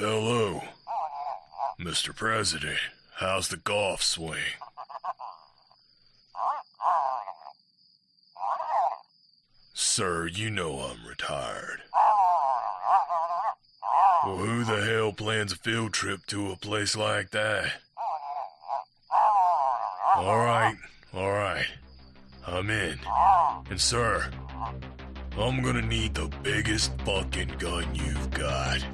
Hello, Mr. President. How's the golf swing? Sir, you know I'm retired. Well, who the hell plans a field trip to a place like that? All right. I'm in. And sir, I'm gonna need the biggest fucking gun you've got.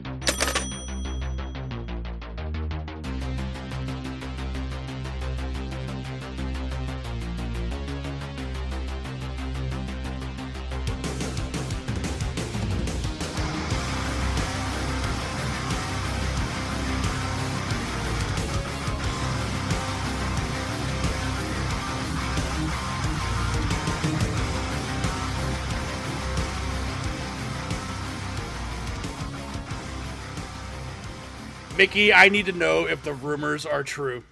Mickey, I need to know if the rumors are true.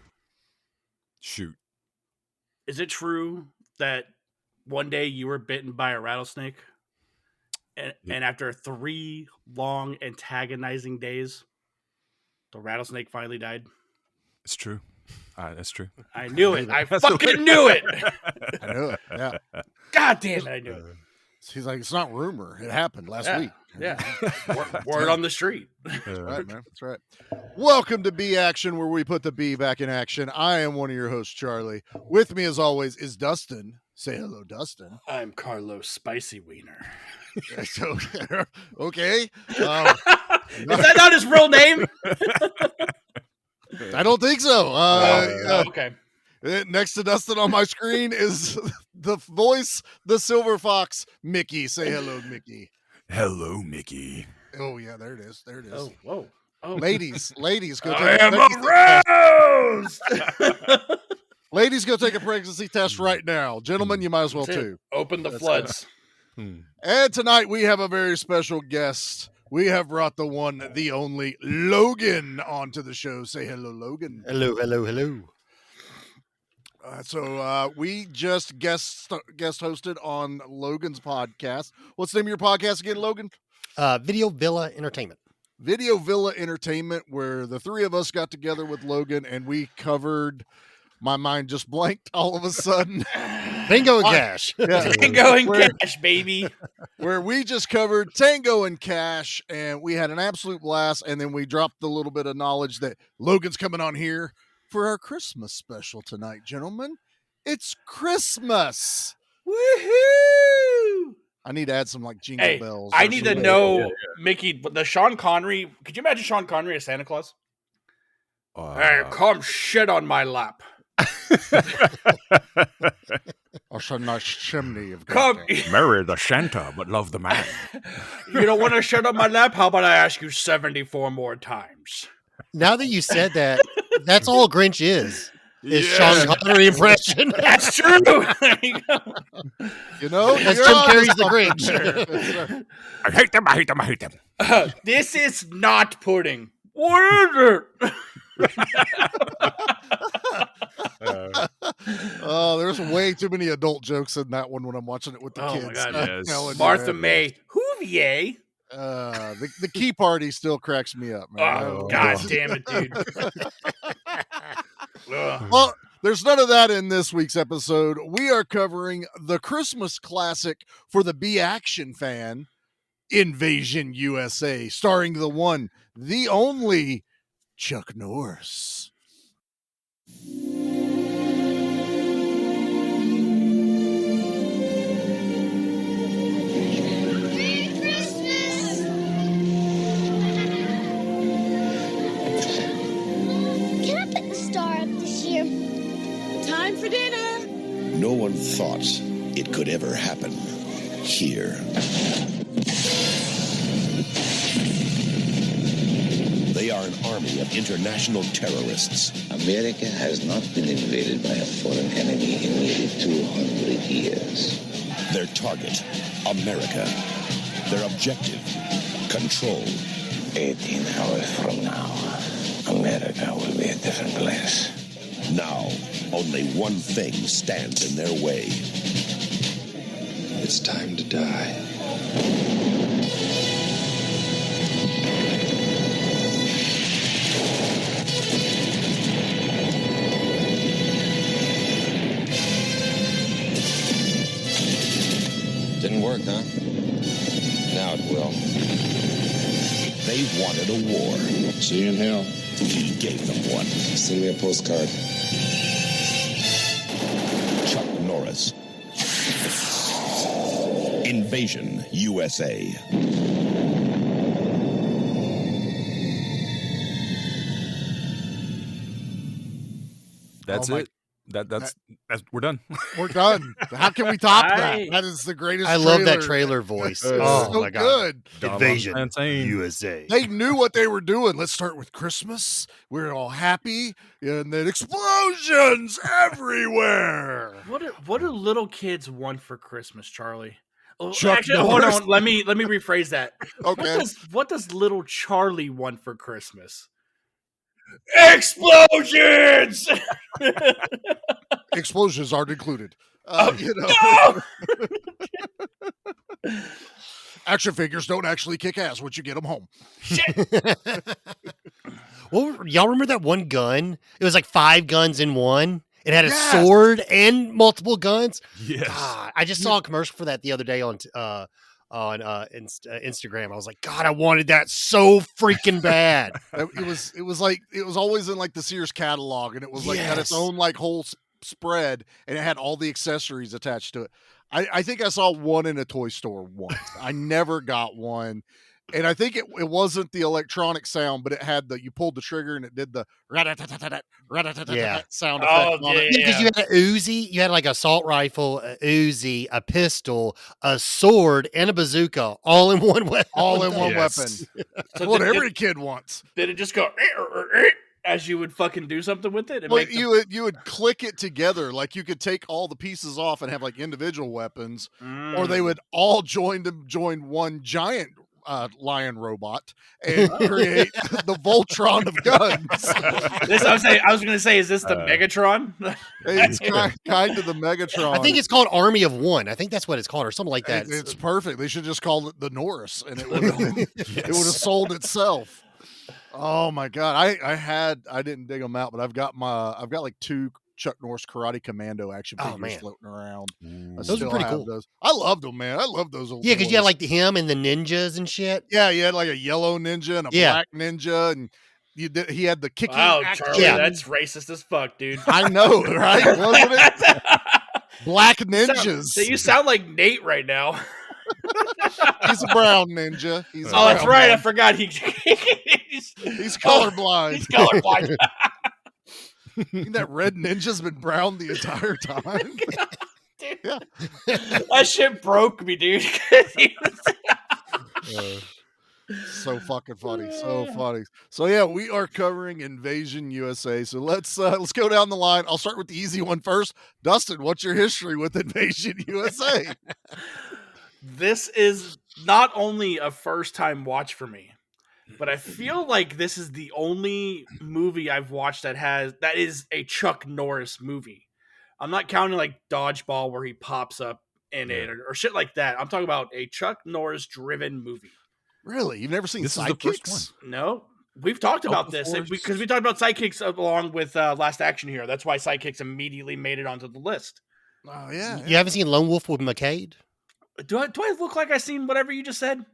Shoot. Is it true that one day you were bitten by a rattlesnake? And after 3 long antagonizing days, the rattlesnake finally died? It's true. That's true. I knew it. I fucking knew it. I knew it. Yeah. God damn it, I knew it. He's like, it's not rumor. It happened last week. Yeah. Word on the street. That's right, man. That's right. Welcome to B Action, where we put the B back in action. I am one of your hosts, Charlie. With me, as always, is Dustin. Say hello, Dustin. I'm Carlos Spicy Wiener. Okay. Is that not his real name? I don't think so. Okay. Next to Dustin on my screen is the voice, the silver fox, Mickey. Say hello, Mickey. Hello, Mickey. Oh, yeah, there it is. There it is. Oh, whoa. Oh. Ladies, go take I am aroused! Ladies, go take a pregnancy test right now. Gentlemen, you might as well too. Open the floods. And tonight we have a very special guest. We have brought the one, the only Logan onto the show. Say hello, Logan. Hello. So we just guest hosted on Logan's podcast. What's the name of your podcast again, Logan? Video Villa Entertainment. Video Villa Entertainment, where the three of us got together with Logan and we covered. My mind just blanked all of a sudden. Bingo and Cash. Yeah. Tango and Cash, baby. Where we just covered Tango and Cash, and we had an absolute blast. And then we dropped a little bit of knowledge that Logan's coming on here for our Christmas special tonight, gentlemen. It's Christmas. Woohoo! I need to add some like jingle bells. I need to know, Mickey, the Sean Connery. Could you imagine Sean Connery as Santa Claus? Hey, come shit on my lap. Or a nice chimney of Come, Marry the Santa, but love the man. You don't want to shit on my lap? How about I ask you 74 more times? Now that you said that, that's all Grinch is Sean Connery impression. That's true. There you go. You know, as Jim Carrey's the Grinch. I hate them. This is not pudding. What is it? There's way too many adult jokes in that one when I'm watching it with the kids. Oh my God, yes. Martha May Whovier. The key party still cracks me up, man. Oh, God damn it, dude. Well, there's none of that in this week's episode. We are covering the Christmas classic for the B Action fan, Invasion USA, starring the one, the only Chuck Norris. Time for dinner. No one thought it could ever happen here. They are an army of international terrorists. America has not been invaded by a foreign enemy in nearly 200 years. Their target, America. Their objective, control. 18 hours from now, America will be a different place. Now, only one thing stands in their way. It's time to die. Didn't work, huh? Now it will. They wanted a war. See you in hell. He gave them one. Send me a postcard. Chuck Norris. Invasion USA. That's Oh my- it. That's we're done. We're done. How can we top that? I- That is the greatest. I love that trailer voice. It's Oh so my god! good. Invasion Plantain. USA. They knew what they were doing. Let's start with Christmas. We're all happy, and then explosions everywhere. What do little kids want for Christmas, Charlie? Oh, Chuck actually, hold Norris. on. Let me rephrase that. Okay. What does little Charlie want for Christmas? Explosions! Explosions aren't included. No! Action figures don't actually kick ass once you get them home. Well, y'all remember that one gun? It was like 5 guns in one. It had a Yes. sword and multiple guns. Yes. God, I just saw a commercial for that the other day on Instagram. I was like, God, I wanted that so freaking bad. It was always in like the Sears catalog, and it was like had its Yes. own like whole spread, and it had all the accessories attached to it. I think I saw one in a toy store once. I never got one. And I think it wasn't the electronic sound, but it had you pulled the trigger and it did the Yeah. sound effect on it. Yeah, because you had an Uzi, you had like assault rifle, a Uzi, a pistol, a sword, and a bazooka, all in one weapon. All in one Yes. weapon. So What did every kid wants. it just go as you would fucking do something with it? And Well, make them- you would click it together, like you could take all the pieces off and have like individual weapons, or they would all join one giant lion robot and create the Voltron of guns. This I was going to say, is this the Megatron? It's kind of the Megatron. I think it's called Army of One. I think that's what it's called, or something like that. It's perfect. They should just call it the Norris, and it would have sold itself. Oh my god! I didn't dig them out, but I've got like 2 Chuck Norris Karate Commando action Oh, figures man. floating around. I Those are still pretty have cool. Those. I loved them, man. I love those old. Yeah, because you had boys. like him and the ninjas and shit. Yeah, you had like a yellow ninja and a Yeah. black ninja, and he had the kicking. Wow, action. Charlie, Yeah. that's racist as fuck, dude. I know, right? Wasn't it? Black ninjas. So you sound like Nate right now. He's a brown ninja. He's a Oh, that's brown right. I one. forgot. He's He's colorblind. He's colorblind. That red ninja's been brown the entire time. Dude. Yeah. That shit broke me, dude. So fucking funny. So funny. So yeah, we are covering Invasion USA. So let's go down the line. I'll start with the easy one first. Dustin, what's your history with Invasion USA? This is not only a first time watch for me, but I feel like this is the only movie I've watched that is a Chuck Norris movie. I'm not counting like Dodgeball where he pops up in it or shit like that. I'm talking about a Chuck Norris driven movie. Really? You've never seen This is the first Sidekicks? No, we've talked about this because we talked about Sidekicks along with Last Action Hero. That's why Sidekicks immediately made it onto the list. Oh yeah. You haven't seen Lone Wolf with McCade? Do I look like I seen whatever you just said?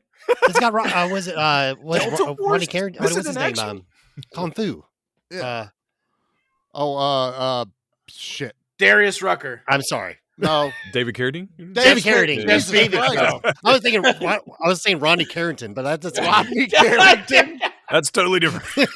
It's got was it Delta Force Ronnie Carrington? What's missing his in name? action. Kung Fu. Yeah. Shit. Darius Rucker. I'm sorry. No. David Carradine? David Carradine. Yes, David. right. I was thinking. I was saying Ronnie Carrington, but that's Rodney Carrington. That's totally different.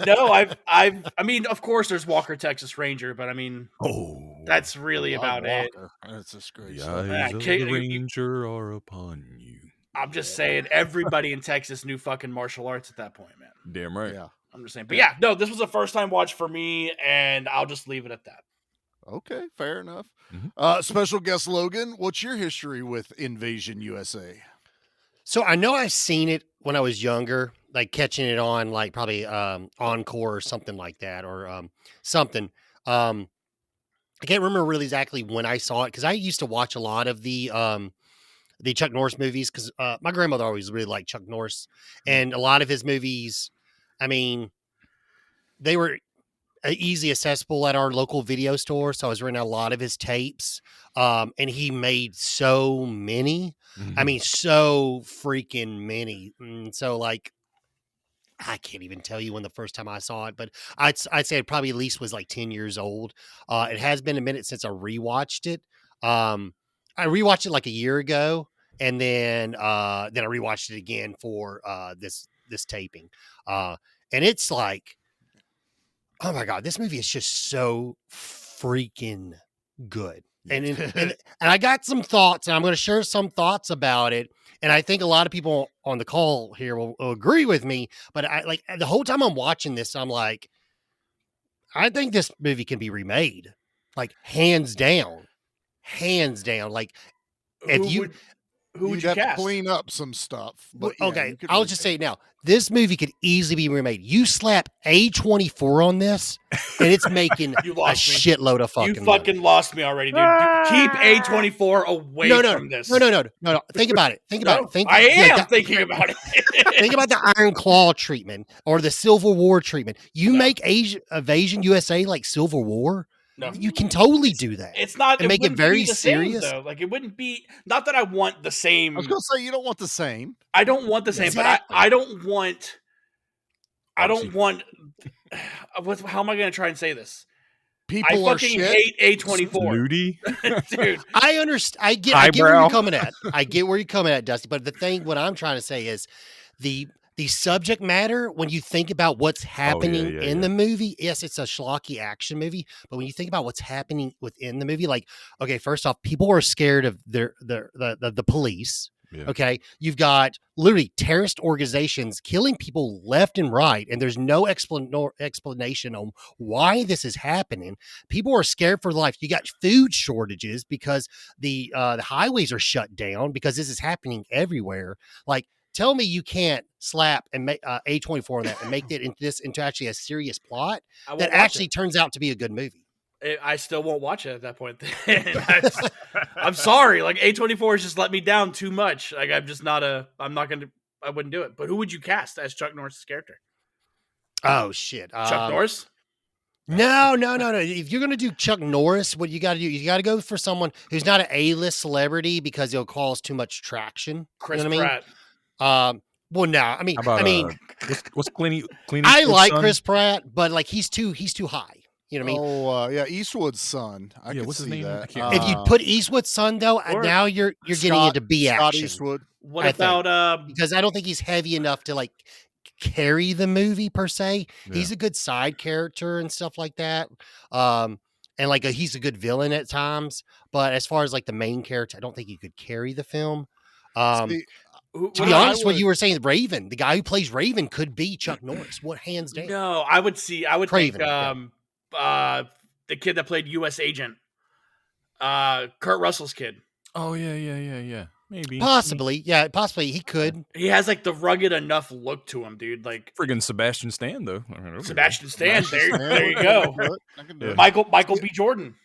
No, I mean, of course, there's Walker Texas Ranger, but I mean, Oh. that's really about it. That's a great. The eyes Yeah, of Kate, the you- ranger are upon you. I'm just saying, everybody in Texas knew fucking martial arts at that point, man. Damn right. Yeah. I'm just saying, but yeah, no, this was a first time watch for me, and I'll just leave it at that. Okay, fair enough. Mhm. Special guest Logan, what's your history with Invasion USA? So I know I've seen it when I was younger, like catching it on like probably Encore or something like that, or something. I can't remember really exactly when I saw it because I used to watch a lot of the Chuck Norris movies because my grandmother always really liked Chuck Norris, and a lot of his movies. I mean, they were easy accessible at our local video store. So I was renting a lot of his tapes. And he made so many. I mean, so freaking many. And so like, I can't even tell you when the first time I saw it, but I'd say it probably at least was like 10 years old. It has been a minute since I rewatched it. I rewatched it like a year ago, and then I rewatched it again for this taping. And it's like, oh my God, this movie is just so freaking good. And I got some thoughts, and I'm going to share some thoughts about it. And I think a lot of people on the call here will agree with me. But I like the whole time I'm watching this, I'm like, I think this movie can be remade, like hands down. Like if who would you have to cast? clean up some stuff. But yeah, okay, you could I'll just say remake it now. This movie could easily be remade. You slap A24 on this, and it's making You a lost me. shitload of fucking You money. fucking lost me already, dude. Keep A24 away from this. No. Think about it. Think about it. I am thinking about it. Think about the Iron Claw treatment or the Civil War treatment. You make Evasion USA like Civil War. No. You can totally do that. It's not. And make it wouldn't very be the same, serious. though. Like it wouldn't be. Not that I want the same. I was going to say, you don't want the same. I don't want the same, Exactly. but I don't want. I don't want. How am I going to try and say this? People I are fucking shit. hate A24, Snooty. dude. I understand. I get where Eyebrow. you're coming at. I get where you're coming at, Dusty. But what I'm trying to say is the subject matter, when you think about what's happening in the movie, yes, it's a schlocky action movie, but when you think about what's happening within the movie, like, okay, first off, people are scared of the police. Yeah. Okay, you've got literally terrorist organizations killing people left and right, and there's no explanation on why this is happening. People are scared for life. You got food shortages because the highways are shut down because this is happening everywhere. Like, tell me you can't slap and make A24 on that and make it into actually a serious plot that actually turns out to be a good movie. I still won't watch it at that point. I'm sorry. Like A24 has just let me down too much. Like I wouldn't do it. But who would you cast as Chuck Norris's character? Oh shit. Chuck Norris? No. If you're going to do Chuck Norris, what you got to do, you got to go for someone who's not an A-list celebrity because it'll cause too much traction. Chris You know what Pratt. I mean? Well, no. I mean, What's Clint I Eastwood's like son? Chris Pratt, but like he's too high. You know what I mean? Oh, yeah, Eastwood's son. I could what's his see name? I that. can't If you put Eastwood's son though, or now you're getting Scott- into B Scott action. Eastwood. What I about Because I don't think he's heavy enough to like carry the movie per se. Yeah. He's a good side character and stuff like that. And like he's a good villain at times, but as far as like the main character, I don't think he could carry the film. See, To be honest, what you were saying, Raven, the guy who plays Raven could be Chuck Norris. What hands down? No, I would Craven, think the kid that played U.S. Agent, Kurt Russell's kid. Oh yeah. Maybe. Possibly, yeah, possibly he could. He has like the rugged enough look to him, dude. Like Friggin' Sebastian Stan though. I mean, Sebastian Stan. Yeah, There you go. I can do Yeah. it. Michael B. Jordan.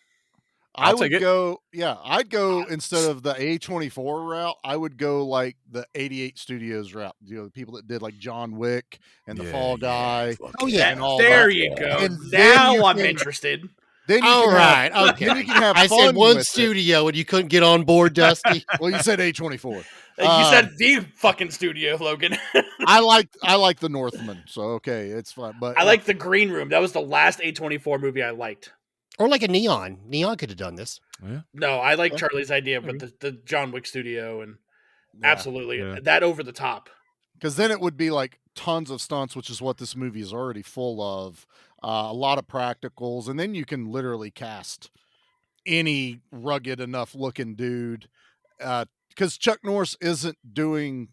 I I'll take would it. go, I'd go instead of the A24 route, I would go like the 88 Studios route. You know, the people that did like John Wick and the Fall Guy. Oh yeah, and all There that. you go. And then Now you I'm can- interested. Then you all can right, have, okay. Then you can have I fun said one with it. studio, and you couldn't get on board, Dusty. Well, you said A24. You said the fucking studio, Logan. I like the Northman, so okay, it's fine. But I like the Green Room. That was the last A24 movie I liked. Or like a Neon. Neon could have done this. No, I like Yeah. Charlie's idea, but the John Wick studio and yeah. absolutely Yeah. that over the top. Because then it would be like tons of stunts, which is what this movie is already full of. A lot of practicals, and then you can literally cast any rugged enough looking dude. Because Chuck Norris isn't doing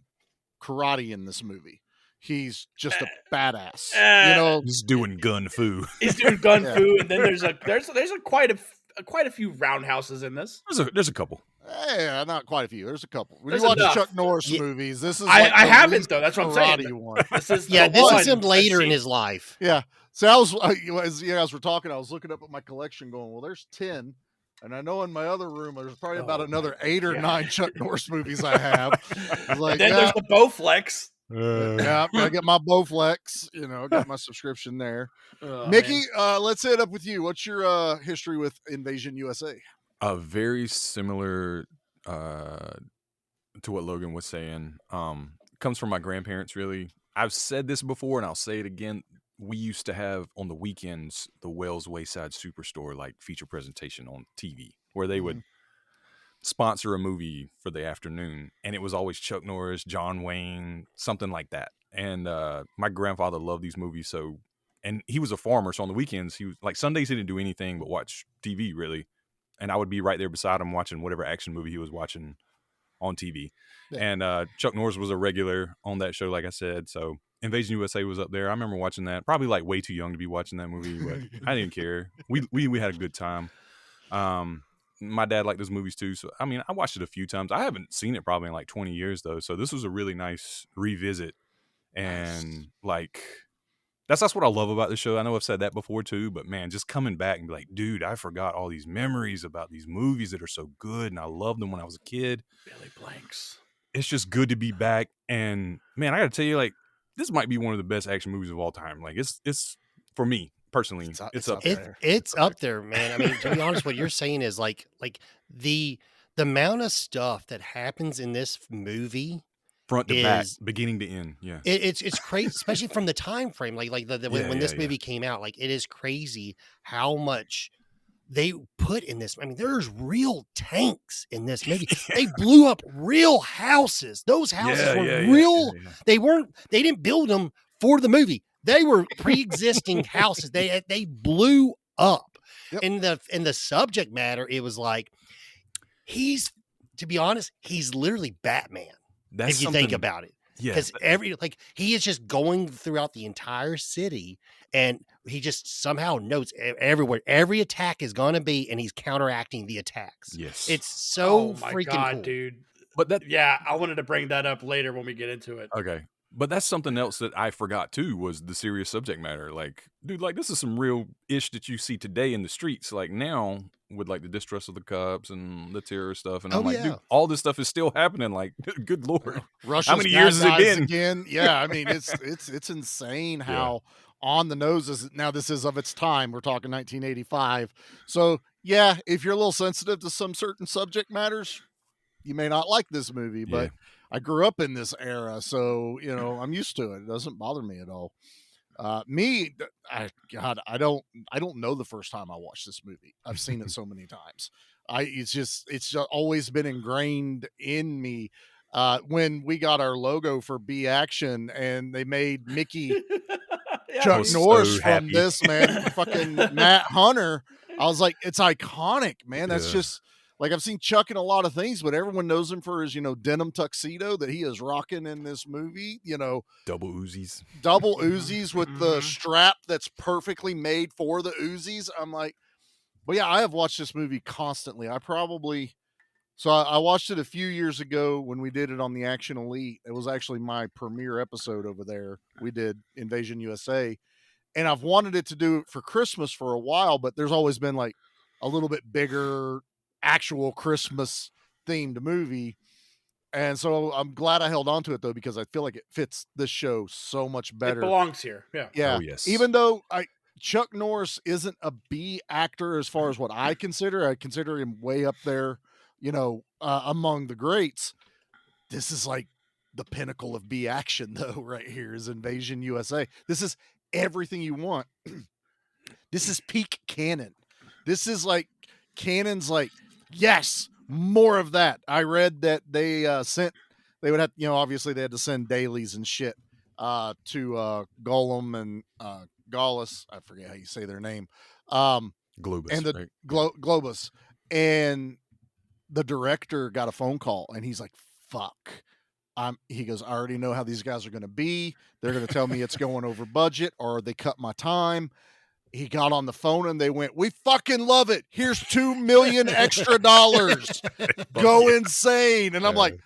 karate in this movie; he's just a badass. You know, He's doing gun fu. He's doing gun Yeah. fu, and then there's quite a few roundhouses in this. There's a couple. not quite a few. There's a couple. When There's you watch enough. Chuck Norris Yeah. movies, this is I like the haven't least though. That's what I'm saying. karate one. This is Yeah, the this one is him later I've in seen. his life. Yeah. So I was, as you guys were talking, I was looking up at my collection going, well, there's 10. And I know in my other room, there's probably about another 8 or 9 Chuck Norris movies I have. I was like, And then yeah, there's the Bowflex. Yeah, I get my Bowflex. Got my subscription there. Oh, Mickey, man. let's hit up with you. What's your history with Invasion USA? Very similar to what Logan was saying. Comes from my grandparents, really. I've said this before, and I'll say it again. We used to have on the weekends the Wells Wayside Superstore feature presentation on TV, where they would sponsor a movie for the afternoon, and it was always Chuck Norris, John Wayne, something like that. And my grandfather loved these movies, and he was a farmer, so on the weekends he was Sundays he didn't do anything but watch TV, really. And I would be right there beside him watching whatever action movie he was watching on TV. Yeah. And Chuck Norris was a regular on that show, like I said. So Invasion USA was up there. I remember watching that. Probably way too young to be watching that movie, but I didn't care. We had a good time. My dad liked those movies too. So, I mean, I watched it a few times. I haven't seen it probably in 20 years though. So this was a really nice revisit. And that's what I love about the show. I know I've said that before too, but man, just coming back and be like, dude, I forgot all these memories about these movies that are so good. And I loved them when I was a kid. Billy Blanks. It's just good to be back. And man, I got to tell you, this might be one of the best action movies of all time. It's for me personally, it's up there. It's up there, man. I mean, to be honest, what you're saying is the amount of stuff that happens in this movie, front to back, beginning to end. Yeah, it's crazy, especially from the time frame. When this movie came out, it is crazy how much they put in this. I mean, there's real tanks in this movie. They blew up real houses. Those houses were real. Yeah. They didn't build them for the movie. They were pre-existing houses. They blew up. Yep. In the subject matter, it was to be honest, he's literally Batman. If you think about it. Yeah. Because he is just going throughout the entire city, and he just somehow knows everywhere every attack is going to be, and he's counteracting the attacks. Yes. It's so freaking cool. Dude. But I wanted to bring that up later when we get into it. Okay. But that's something else that I forgot too, was the serious subject matter. Dude, this is some real ish that you see today in the streets. Now with the distrust of the cops and the terror stuff. And I'm dude, all this stuff is still happening. Good Lord. Russia's how many years has it been? Again? Yeah. I mean, it's insane how on the nose is now. This is of its time. We're talking 1985. So yeah, if you're a little sensitive to some certain subject matters, you may not like this movie, but I grew up in this era, so I'm used to it. It doesn't bother me at all. I don't know the first time I watched this movie. I've seen it so many times. It's just always been ingrained in me. When we got our logo for B Action and they made Mickey Chuck Norris from this, man, fucking Matt Hunter, I was like, it's iconic, man. That's just. I've seen Chuck in a lot of things, but everyone knows him for his, denim tuxedo that he is rocking in this movie, Double Uzis with the strap that's perfectly made for the Uzis. I'm like, well, yeah, I have watched this movie constantly. I watched it a few years ago when we did it on the Action Elite. It was actually my premiere episode over there. We did Invasion USA, and I've wanted it to do it for Christmas for a while, but there's always been a little bit bigger actual Christmas themed movie, and so I'm glad I held on to it though, because I feel like it fits this show so much better. It belongs here. Yeah. Oh, yes. Even though Chuck Norris isn't a B actor as far as what I consider him way up there, among the greats. This is the pinnacle of B action though. Right here is Invasion USA. This is everything you want. This is peak canon. This is Canon's yes, more of that. I read that they would have, obviously they had to send dailies and shit to Gollum and Gallus. I forget how you say their name. Globus. And the Globus. And the director got a phone call and he's like, fuck. He goes, I already know how these guys are going to be. They're going to tell me it's going over budget or they cut my time. He got on the phone and they went, we fucking love it. Here's $2 million extra dollars. Go insane. And I'm like,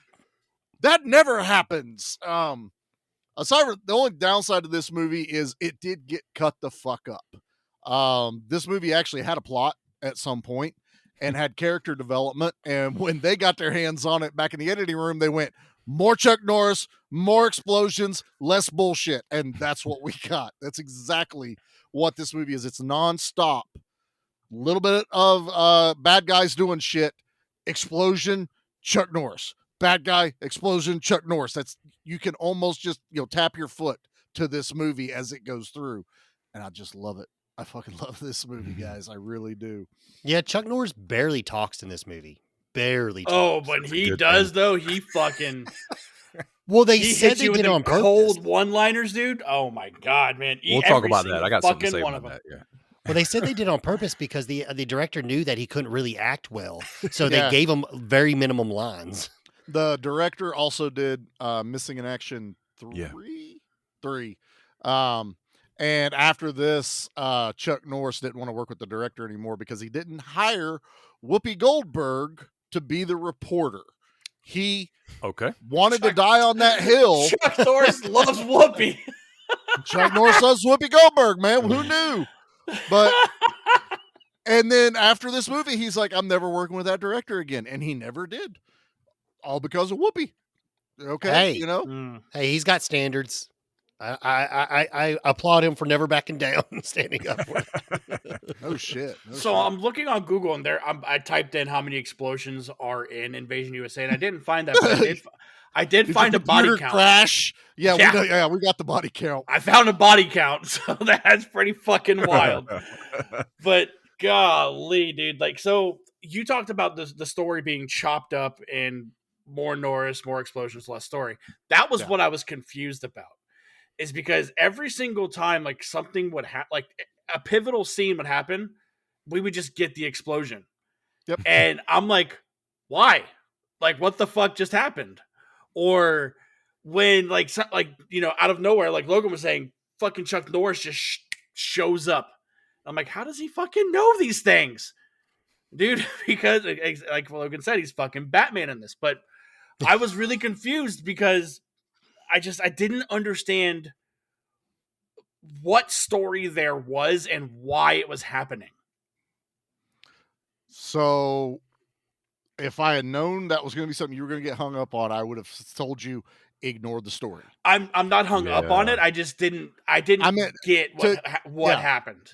that never happens. Aside from the only downside of this movie is it did get cut the fuck up. This movie actually had a plot at some point and had character development. And when they got their hands on it back in the editing room, they went, more Chuck Norris, more explosions, less bullshit. And that's what we got. That's exactly what this movie is. It's nonstop. Little bit of bad guys doing shit, explosion, Chuck Norris. Bad guy, explosion, Chuck Norris. That's, you can almost just, tap your foot to this movie as it goes through. And I just love it. I fucking love this movie, guys. I really do. Yeah, Chuck Norris barely talks in this movie. Barely talks. Oh, but he does, though. He fucking... Well, they he said hits they you with did it the on purpose. cold one-liners, dude. Oh, my God, man. We'll talk about that. I got something to say about that, yeah. Well, they said they did it on purpose because the director knew that he couldn't really act well. So they gave him very minimum lines. The director also did Missing in Action 3. And after this, Chuck Norris didn't want to work with the director anymore because he didn't hire Whoopi Goldberg to be the reporter. He wanted to die on that hill. Chuck Norris loves Whoopi. Chuck Norris loves Whoopi Goldberg, man. Who knew? But and then after this movie, he's like, I'm never working with that director again. And he never did. All because of Whoopi. Okay. Hey, Hey, he's got standards. I applaud him for never backing down and standing up for it. No shit. So I'm looking on Google and I typed in how many explosions are in Invasion USA, and I didn't find that. But I did find a body count. Crash. Yeah, we got the body count. I found a body count, so that's pretty fucking wild. But golly, dude, so you talked about the story being chopped up and more Norris, more explosions, less story. That was what I was confused about. Is because every single time something would happen, a pivotal scene would happen, we would just get the explosion. Yep. And I'm like, why? What the fuck just happened? Or when out of nowhere, Logan was saying, fucking Chuck Norris just shows up. I'm like, how does he fucking know these things? Dude, because like Logan said, he's fucking Batman in this. But I was really confused because I didn't understand what story there was and why it was happening. So if I had known that was going to be something you were going to get hung up on, I would have told you, ignore the story. I'm not hung up on it. I just didn't get what happened.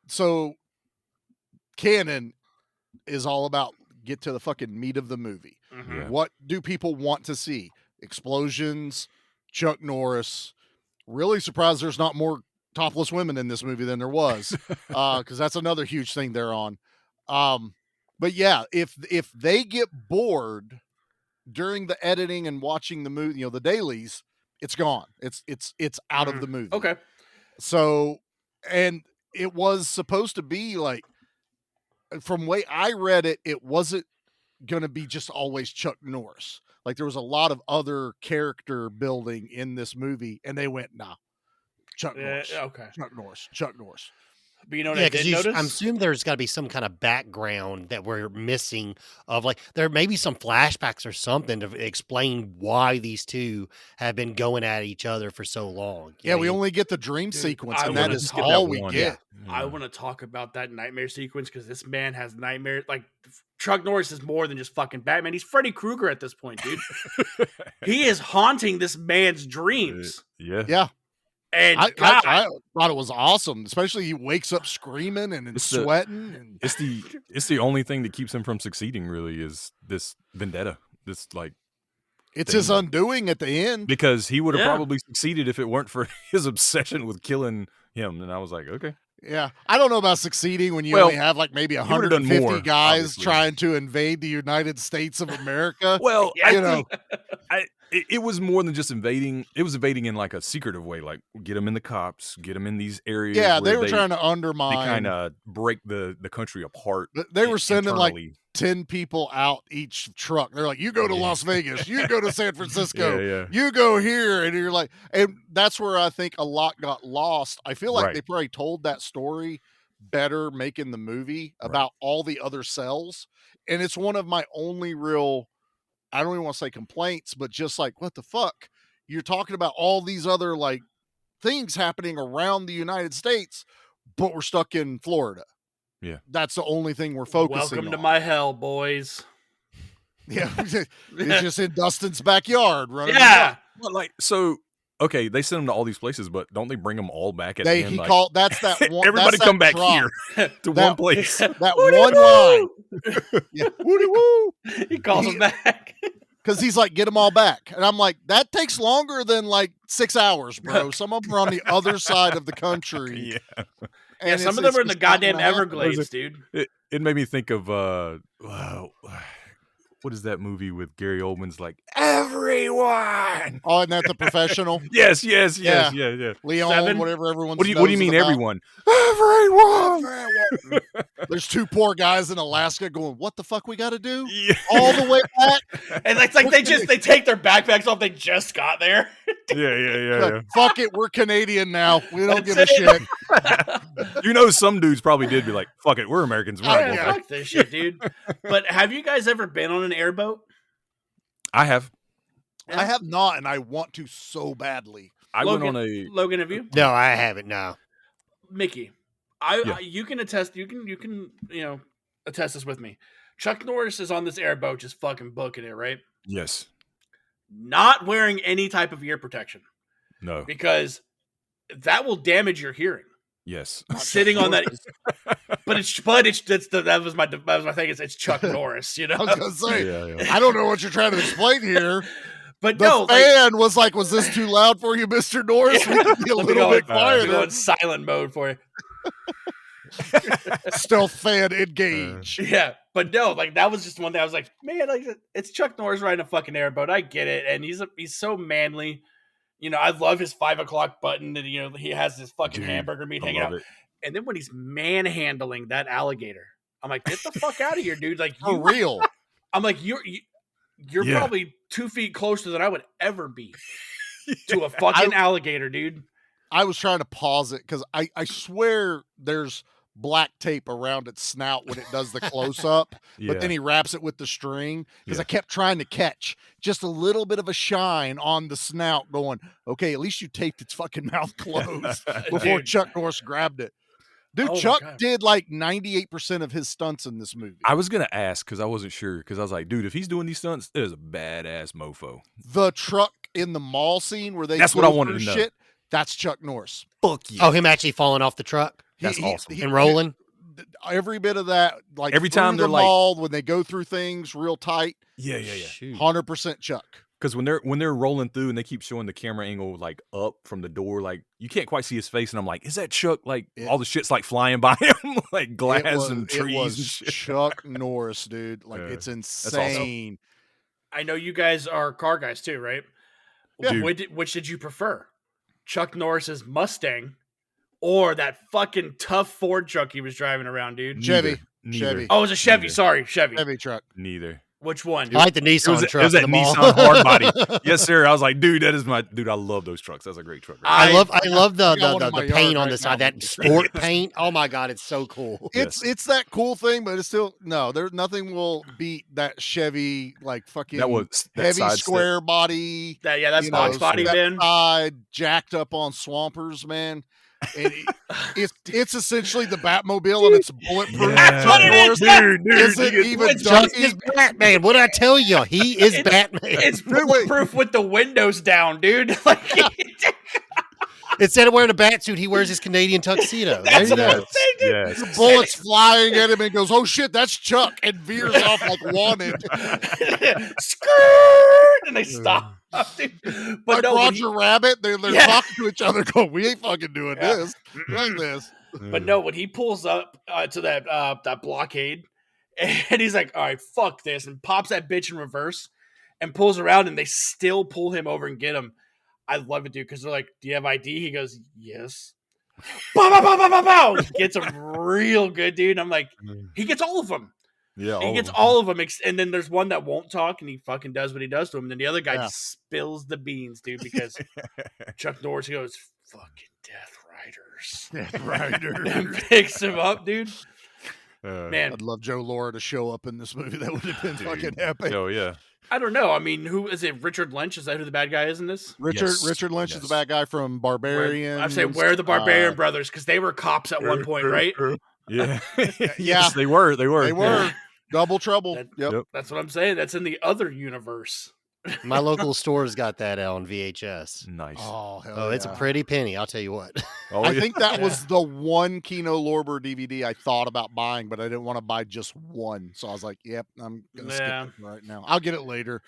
So canon is all about get to the fucking meat of the movie. Mm-hmm. Yeah. What do people want to see? Explosions, Chuck Norris. Really surprised there's not more topless women in this movie than there was, because that's another huge thing they're on. But yeah, if they get bored during the editing and watching the movie, the dailies, it's gone. It's out of the movie. Okay. So, and it was supposed to be from the way I read it, it wasn't going to be just always Chuck Norris. There was a lot of other character building in this movie, and they went, nah, Chuck Norris. Okay. Chuck Norris. But you know what I did notice? I'm assuming there's got to be some kind of background that we're missing of there may be some flashbacks or something to explain why these two have been going at each other for so long. We only get the dream sequence, and that is all we get. Yeah. I want to talk about that nightmare sequence because this man has nightmares. Chuck Norris is more than just fucking Batman. He's Freddy Krueger at this point, dude. He is haunting this man's dreams. Yeah. And I thought it was awesome, especially he wakes up screaming and sweating. It's the only thing that keeps him from succeeding. Really, is this vendetta. This it's his undoing at the end, because he would have probably succeeded if it weren't for his obsession with killing him. And I was like, okay. Yeah, I don't know about succeeding when you only have maybe 150 guys obviously trying to invade the United States of America. Well, it was more than just invading. It was invading in a secretive way, get them in the cops, get them in these areas. Yeah, they were trying to undermine. They kind of break the country apart. They were sending 10 people out each truck. They're like, you go to Las Vegas, you go to San Francisco, you go here. And you're like, and that's where I think a lot got lost. I feel like they probably told that story better making the movie about all the other cells. And it's one of my only real, I don't even want to say complaints, but just what the fuck? You're talking about all these other things happening around the United States, but we're stuck in Florida. Yeah. That's the only thing we're focusing on. Welcome to my hell, boys. Yeah, it's just in Dustin's backyard running. Yeah. Well, like, so, okay, they send them to all these places, but don't they bring them all back at the end? He like, called. That's that one. everybody that's come that back drop. here to That- one place. That one line. Yeah, woody woo. He calls him back. Because he's like, get them all back. And I'm like, that takes longer than like 6 hours, bro. Some of them are on the other side of the country. Yeah. Yeah, And some of it's them are in the just not goddamn gonna happen. Everglades, dude. It made me think of what is that movie with Gary Oldman's like everyone? Oh, isn't that The Professional? Yes. Yeah. Yeah. Leon, Seven? whatever everyone's What do you mean about. everyone? Everyone. There's two poor guys in Alaska going, what the fuck we got to do? Yeah. All the way back? And it's like they take their backpacks off. They just got there. Yeah. Fuck it, we're Canadian now. We don't That's give a shit. You know, some dudes probably did be like, "Fuck it, we're Americans." We're not Yeah, going back." fuck this shit, dude. But have you guys ever been on an airboat? I have. I have not, and I want to so badly. I Logan, went on a. Logan, have you? No, I haven't. No. Mickey, Yeah. you can attest. You can attest this with me. Chuck Norris is on this airboat, just fucking booking it, right? Yes. Not wearing any type of ear protection No. because that will damage your hearing. Yes. Sitting on that, that was my thing. It's Chuck Norris, you know. I was going to say, Yeah. I don't know what you're trying to explain here. But The no, like, fan was like, was this too loud for you, Mr. Norris? We could be a let me little go bit in- let me go quieter. in silent mode for you. Stealth fan engage. Yeah, but no, like that was just one thing. I was like, man, like it's Chuck Norris riding a fucking airboat. I get it, and he's so manly. You know, I love his 5 o'clock button, and he has his fucking Dude, hamburger meat I hanging love out. it. And then when he's manhandling that alligator, I'm like, get the fuck out of here, dude! Like For real. I'm like, you're Yeah. probably 2 feet closer than I would ever be to a fucking alligator, dude. I was trying to pause it because I swear there's black tape around its snout when it does the close up, but then he wraps it with the string because I kept trying to catch just a little bit of a shine on the snout going, okay, at least you taped its fucking mouth closed before Dude. Chuck Norris grabbed it. Dude, Oh my Chuck God. did like 98% of his stunts in this movie. I was gonna ask because I wasn't sure because I was like, dude, if he's doing these stunts, it is a badass mofo. The truck in the mall scene where they That's what go I wanted through to know. shit, that's Chuck Norris. Fuck yeah. Oh, him actually falling off the truck That's awesome. and rolling. Every bit of that, like Every time through they're the like- mall when they go through things real tight, Yeah. Shoot. 100% Chuck. Because when they're rolling through and they keep showing the camera angle like up from the door, like you can't quite see his face, and I'm like, is that Chuck? Like all the shit's like flying by him, like glass and trees It was and shit. Chuck Norris, dude. Like Yeah, it's awesome. insane. I know you guys are car guys too, right? Yeah. Dude. Which did you prefer? Chuck Norris's Mustang or that fucking tough Ford truck he was driving around, dude? Chevy. Neither. Chevy. Oh, it was a Chevy. Neither. Sorry, Chevy. Heavy truck. Neither. Which one? I like the It Nissan was, truck. it was in that the mall. Nissan hard body. Yes, sir. I was like, dude, that is my dude. I love those trucks. That's a great truck. I love got one the in my paint yard on right the side. now. That sport paint. Oh my god, it's so cool. It's that cool thing, but it's still there's nothing will beat that Chevy like fucking That was that heavy side square body. That's you box know, body, that man. side jacked up on Swampers, man. And it's essentially the Batmobile and it's bulletproof. Yeah. Chuck Norris Dude, isn't you get- even Chuck dunking. is Batman. What did I tell you? He is Batman. It's bulletproof with the windows down, dude. Like Instead of wearing a bat suit, he wears his Canadian tuxedo. There That's you what go. I'm saying, dude. Yes. Bullets flying at him and goes, "Oh shit, that's Chuck!" and veers off like wanted. Skirt, and they stop. Dude. But Like no, when Roger Rabbit, they're Yeah. talking to each other, going, "We ain't fucking doing Yeah. this like this." But no, when he pulls up to that blockade, and he's like, "All right, fuck this," and pops that bitch in reverse, and pulls around, and they still pull him over and get him. I love it, dude, because they're like, "Do you have ID?" He goes, "Yes." Bow, bow, bow, bow, bow, bow. He gets him real good, dude. I'm like, he gets all of them. Yeah. He gets all of them, and then there's one that won't talk, and he fucking does what he does to him. And then the other guy Yeah. just spills the beans, dude, because Chuck Norris goes, "Fucking Death Riders," and picks him up, dude. Man, I'd love Joe Laura to show up in this movie. That would have been fucking epic. Oh yeah. I don't know. I mean, who is it? Richard Lynch? Is that who the bad guy is in this? Richard Lynch is the bad guy from Barbarian. I say, where are the Barbarian brothers? Because they were cops at one point, right? Yeah. Yeah. Yes, they were. They were. Double Trouble. That- Yep. That's what I'm saying. That's in the other universe. My local store's got that on VHS. Nice. Oh, hell Oh, it's a yeah. pretty penny. I'll tell you what. Oh, I yeah. think that Yeah. was the one Kino Lorber DVD I thought about buying, but I didn't want to buy just one. So I was like, yep, I'm going to Yeah. skip it right now. I'll get it later.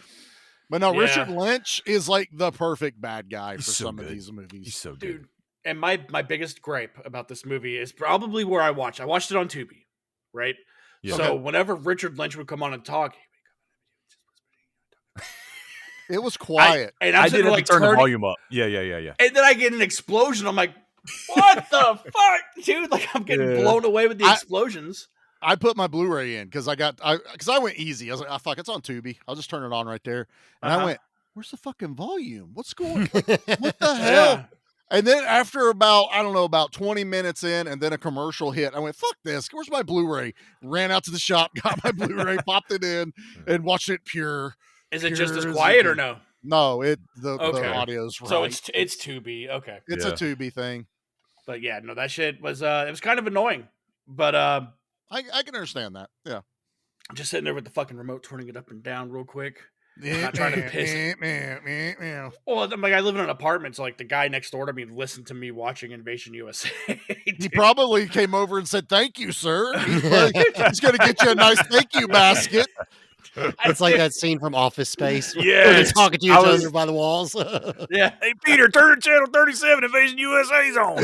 But no, Yeah. Richard Lynch is like the perfect bad guy for He's so some of good. these movies. He's so good. Dude. And my biggest gripe about this movie is probably where I watched. I watched it on Tubi, right? Yeah. So Okay. whenever Richard Lynch would come on and talk, It was quiet. and I'm I sitting did have like to turn the turning- volume up. Yeah. and then I get an explosion. I'm like, what the fuck, dude? Like I'm getting Yeah. blown away with the explosions. I put my Blu-ray in because I went easy. I was like, oh, fuck, it's on Tubi. I'll just turn it on right there. And I Uh-huh. went, where's the fucking volume? What's going on? What the hell? Yeah. And then after about 20 minutes in and then a commercial hit, I went, fuck this. Where's my Blu-ray? Ran out to the shop, got my Blu-ray, popped it in, and watched it pure. Is it just as Pure as quiet or it no? No, the Okay. audio's right. So it's Tubi. Okay. It's Yeah. a Tubi thing. But yeah, no, that shit was it was kind of annoying. But I can understand that. Yeah. just sitting there with the fucking remote, turning it up and down real quick. Not trying to piss Well, I'm like I live in an apartment, so like the guy next door to me listened to me watching Invasion USA. He dude. probably came over and said, "Thank you, sir." He's going to get you a nice thank you basket. It's like that scene from Office Space. Where Yes. they're talking to each I was- other by the walls. Yeah. Hey, Peter, turn to channel 37. Invasion USA's on.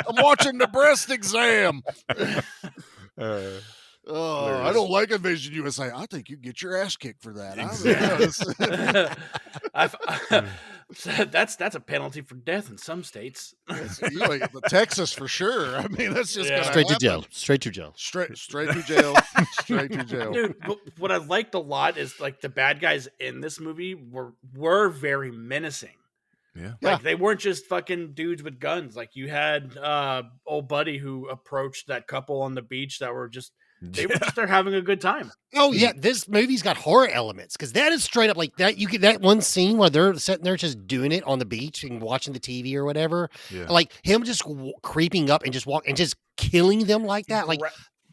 I'm watching the breast exam. Oh, I don't like Invasion USA. I think you get your ass kicked for that. That's a penalty for death in some states. Texas for sure. I mean, that's just Yeah. gonna Straight to happen. jail. Straight to jail. Straight to jail. Straight to jail. Dude, but what I liked a lot is like the bad guys in this movie were very menacing. Yeah. Like they weren't just fucking dudes with guns. Like you had old buddy who approached that couple on the beach that were just they were just there having a good time. Oh yeah, this movie's got horror elements because that is straight up like that. You get that one scene where they're sitting there just doing it on the beach and watching the TV or whatever. Yeah. Like him just creeping up and just killing them like that. Like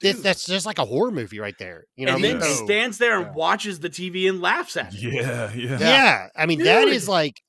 Dude. that's just like a horror movie right there. You know And what I mean? then No. stands there and Yeah. watches the TV and laughs at it. Yeah. Yeah. I mean, that is Dude. like,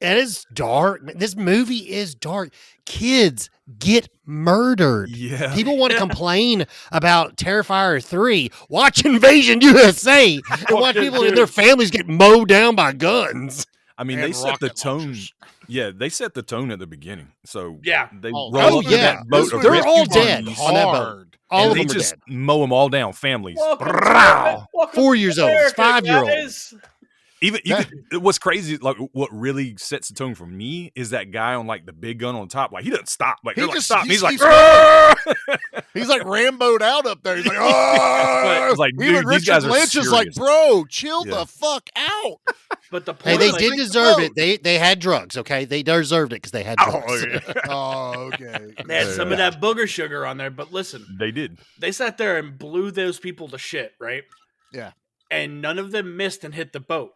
that is dark. This movie is dark. Kids get murdered. Yeah. People want to complain about Terrifier 3. Watch Invasion USA and watch Fucking people and their dude. families get mowed down by guns. I mean, And they set the rocket tone. launchers. Yeah, they set the tone at the beginning. So Yeah. they Oh, roll oh, into yeah. that boat This of was- They're rescue all dead buddies, on that boat. Hard. All and of they them are just dead. mow them all down. Families. Welcome to Brow. Welcome 4-year-olds, America, 5-year-olds. guys. Even what's crazy, like what really sets the tone for me is that guy on like the big gun on top. Like he doesn't stop. Like He they're like just- stop. he He's like, keeps "Arrgh!" He's like Rambo'd out up there. He's like, oh, It's like, even dude, these Richard guys are Lynch is like, serious. bro, chill Yeah. the fuck out. But the Hey, point they like, did think deserve so. it. They had drugs, okay? They deserved it because they had Oh, drugs. yeah. Oh, okay. they had some of that booger sugar on there. But listen, They did. they sat there and blew those people to shit, right? Yeah. And none of them missed and hit the boat.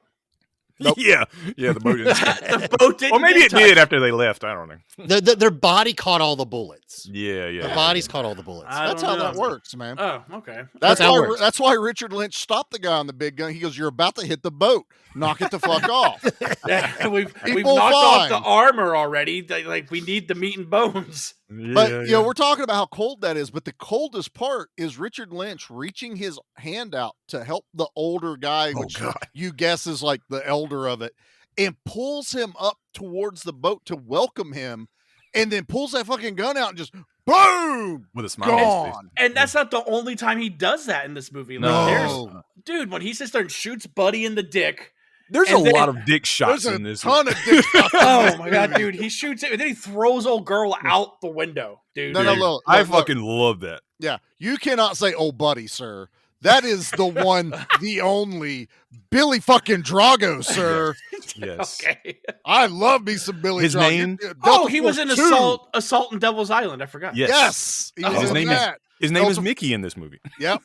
Nope. Yeah, the boat didn't. The boat didn't. Or maybe get it did touched. after they left. I don't know. Their body caught all the bullets. Yeah. The bodies caught all the bullets. I That's don't how that know. works, man. Oh, okay. That's how it why. works. That's why Richard Lynch stopped the guy on the big gun. He goes, "You're about to hit the boat. Knock it the fuck off." Yeah, we've People knocked off fine. the armor already. Like we need the meat and bones. But you know, we're talking about how cold that is. But the coldest part is Richard Lynch reaching his hand out to help the older guy, Oh, which God. you guess is like the elder of it, and pulls him up towards the boat to welcome him, and then pulls that fucking gun out and just boom, with a smile on his face. gone. And that's not the only time he does that in this movie. Like, No. there's, dude, when he sits there and shoots Buddy in the dick. There's And a then- lot of dick shots There's in a this. ton of dick shots in Oh this my god, movie. dude! He shoots it, and then he throws old girl out the window, dude. No, no, Dude, look, I look, look. fucking love that. Yeah, you cannot say, "Oh, buddy, sir." That is the one, the only Billy fucking Drago, sir. Yes. Okay. I love me some Billy His Drago. name? Delta Oh, he was Force in 2. Assault in Devil's Island. I forgot. Yes. Yes, he was His in name is- that. His name is Delta- Mickey in this movie. Yep.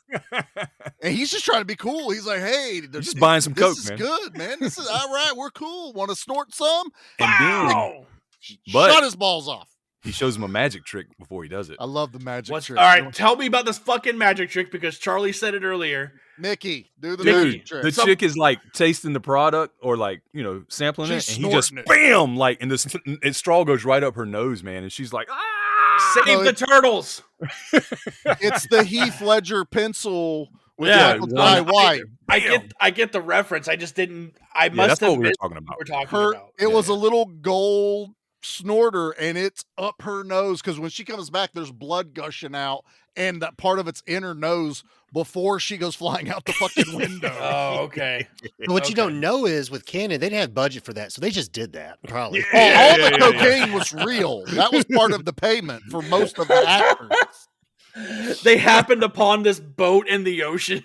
And he's just trying to be cool. He's like, "Hey, He's just buying some this coke, is man. good, man. This is all right. We're cool. Want to snort some?" And then, Wow. But- Shut his balls off. He shows him a magic trick before he does it. I love the magic All trick. right, tell me about this fucking magic trick because Charlie said it earlier. Mickey, do the Mickey, magic trick. The chick is like tasting the product or like, sampling She's it. And he just snorting bam, like, and the straw goes right up her nose, man. And she's like, Save the turtles. It's the Heath Ledger pencil with Yeah, Michael Jai White. I get the reference. I just didn't. I Yeah, must that's have what we were missed talking about. what we're talking about. It was a little gold snorter, and it's up her nose because when she comes back, there's blood gushing out, and that part of it's in her nose before she goes flying out the fucking window. Oh, okay. But what you don't know is with Canon, they didn't have budget for that, so they just did that probably. All the cocaine was real. That was part of the payment for most of the actors. They happened upon this boat in the ocean.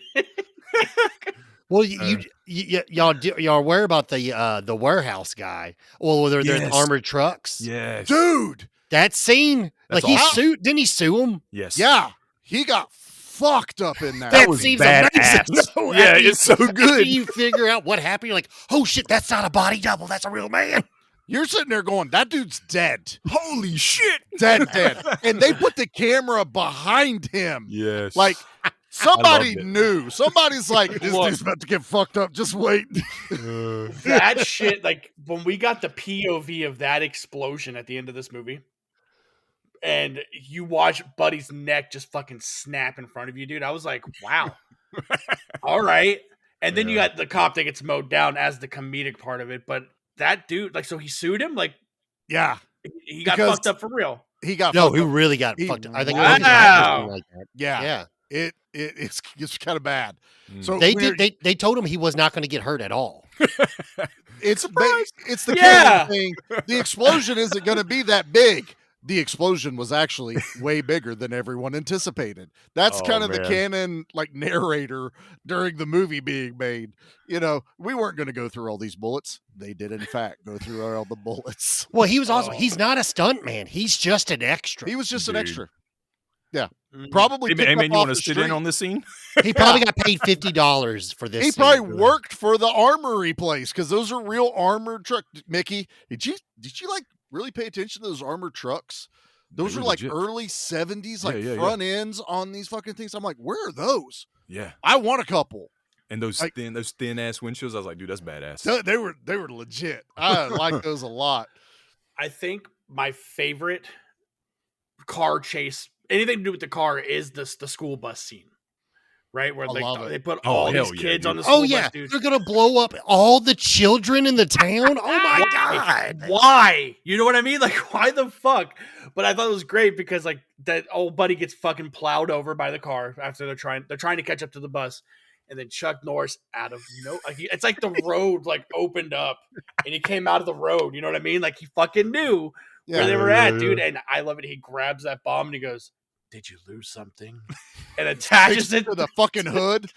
Well, y'all aware about the warehouse guy? Well, they're Yes. armored trucks. yes. Dude, That scene, That's like he awesome. didn't he sue him? Yes. yeah, he got fucked up in that. That was seems badass. amazing. No, Yeah, after it's so After good. you figure out what happened, you're like, oh shit, that's not a body double. That's a real man. You're sitting there going, that dude's dead. Holy shit. Dead. And they put the camera behind him. Yes. Like, somebody loved it. knew. Somebody's like, this Look. dude's about to get fucked up. Just wait. That shit, like when we got the POV of that explosion at the end of this movie, and you watch Buddy's neck just fucking snap in front of you, dude. I was like, wow. All right. And then you got the cop that gets mowed down as the comedic part of it. But that dude, like, so he sued him? Like, Yeah. he got Because- fucked up for real. He got No, fucked he up. really got He- fucked up. I think Wow. it was something like that. Yeah. Yeah. It's kind of bad. So They we're- they told him he was not going to get hurt at all. it's the Yeah. Canon thing. The explosion isn't going to be that big. The explosion was actually way bigger than everyone anticipated. That's Oh, kind of the man. Canon like narrator during the movie being made. We weren't going to go through all these bullets. They did in fact go through all the bullets. Well, he was also Oh. he's not a stunt man. He's just an extra. He was just an Dude. extra. Yeah. Mhm. Probably Hey, picked man, up you off want to the sit in street. on this scene? He probably got paid $50 for this. He scene. probably worked for the armory place because those are real armored trucks. Mickey, did you like really pay attention to those armored trucks? Those They are were like legit. early 70s, like Yeah. front ends on these fucking things. I'm like, where are those? Yeah. I want a couple. And those Like- thin ass windshields, I was like, dude, that's badass. They were legit. I like those a lot. I think my favorite car chase, anything to do with the car, is the school bus scene, right? Where I love it. they put Oh, all hell these yeah, kids dude. on the school Oh yeah, bus, dude. they're gonna blow up all the children in the town. Oh my god! Why? You know what I mean? Like, why the fuck? But I thought it was great because like that old buddy gets fucking plowed over by the car after they're trying to catch up to the bus. And then Chuck Norris out of it's like the road like opened up and he came out of the road. You know what I mean? Like he fucking knew where they were at, dude. And I love it. He grabs that bomb and he goes, "Did you lose something?" And attaches it to the fucking hood.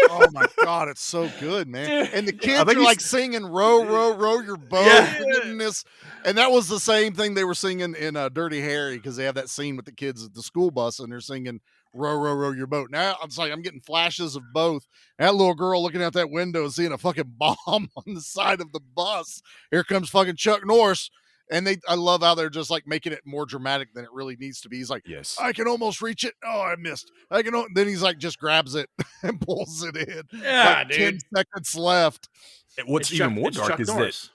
Oh my god, it's so good, man. Dude. And the I kids think are like singing "Row, row, row your boat." Yeah. Getting this, and that was the same thing they were singing in Dirty Harry because they have that scene with the kids at the school bus and they're singing "Row, row, row your boat." Now it's like I'm getting flashes of both. That little girl looking out that window and seeing a fucking bomb on the side of the bus. Here comes fucking Chuck Norris. And I love how they're just like making it more dramatic than it really needs to be. He's like, Yes. I can almost reach it. Oh, I missed. Then he's like, just grabs it and pulls it in. Yeah, Like dude. 10 seconds left. What's It's even Chuck- more it's dark Chuck is Norris. that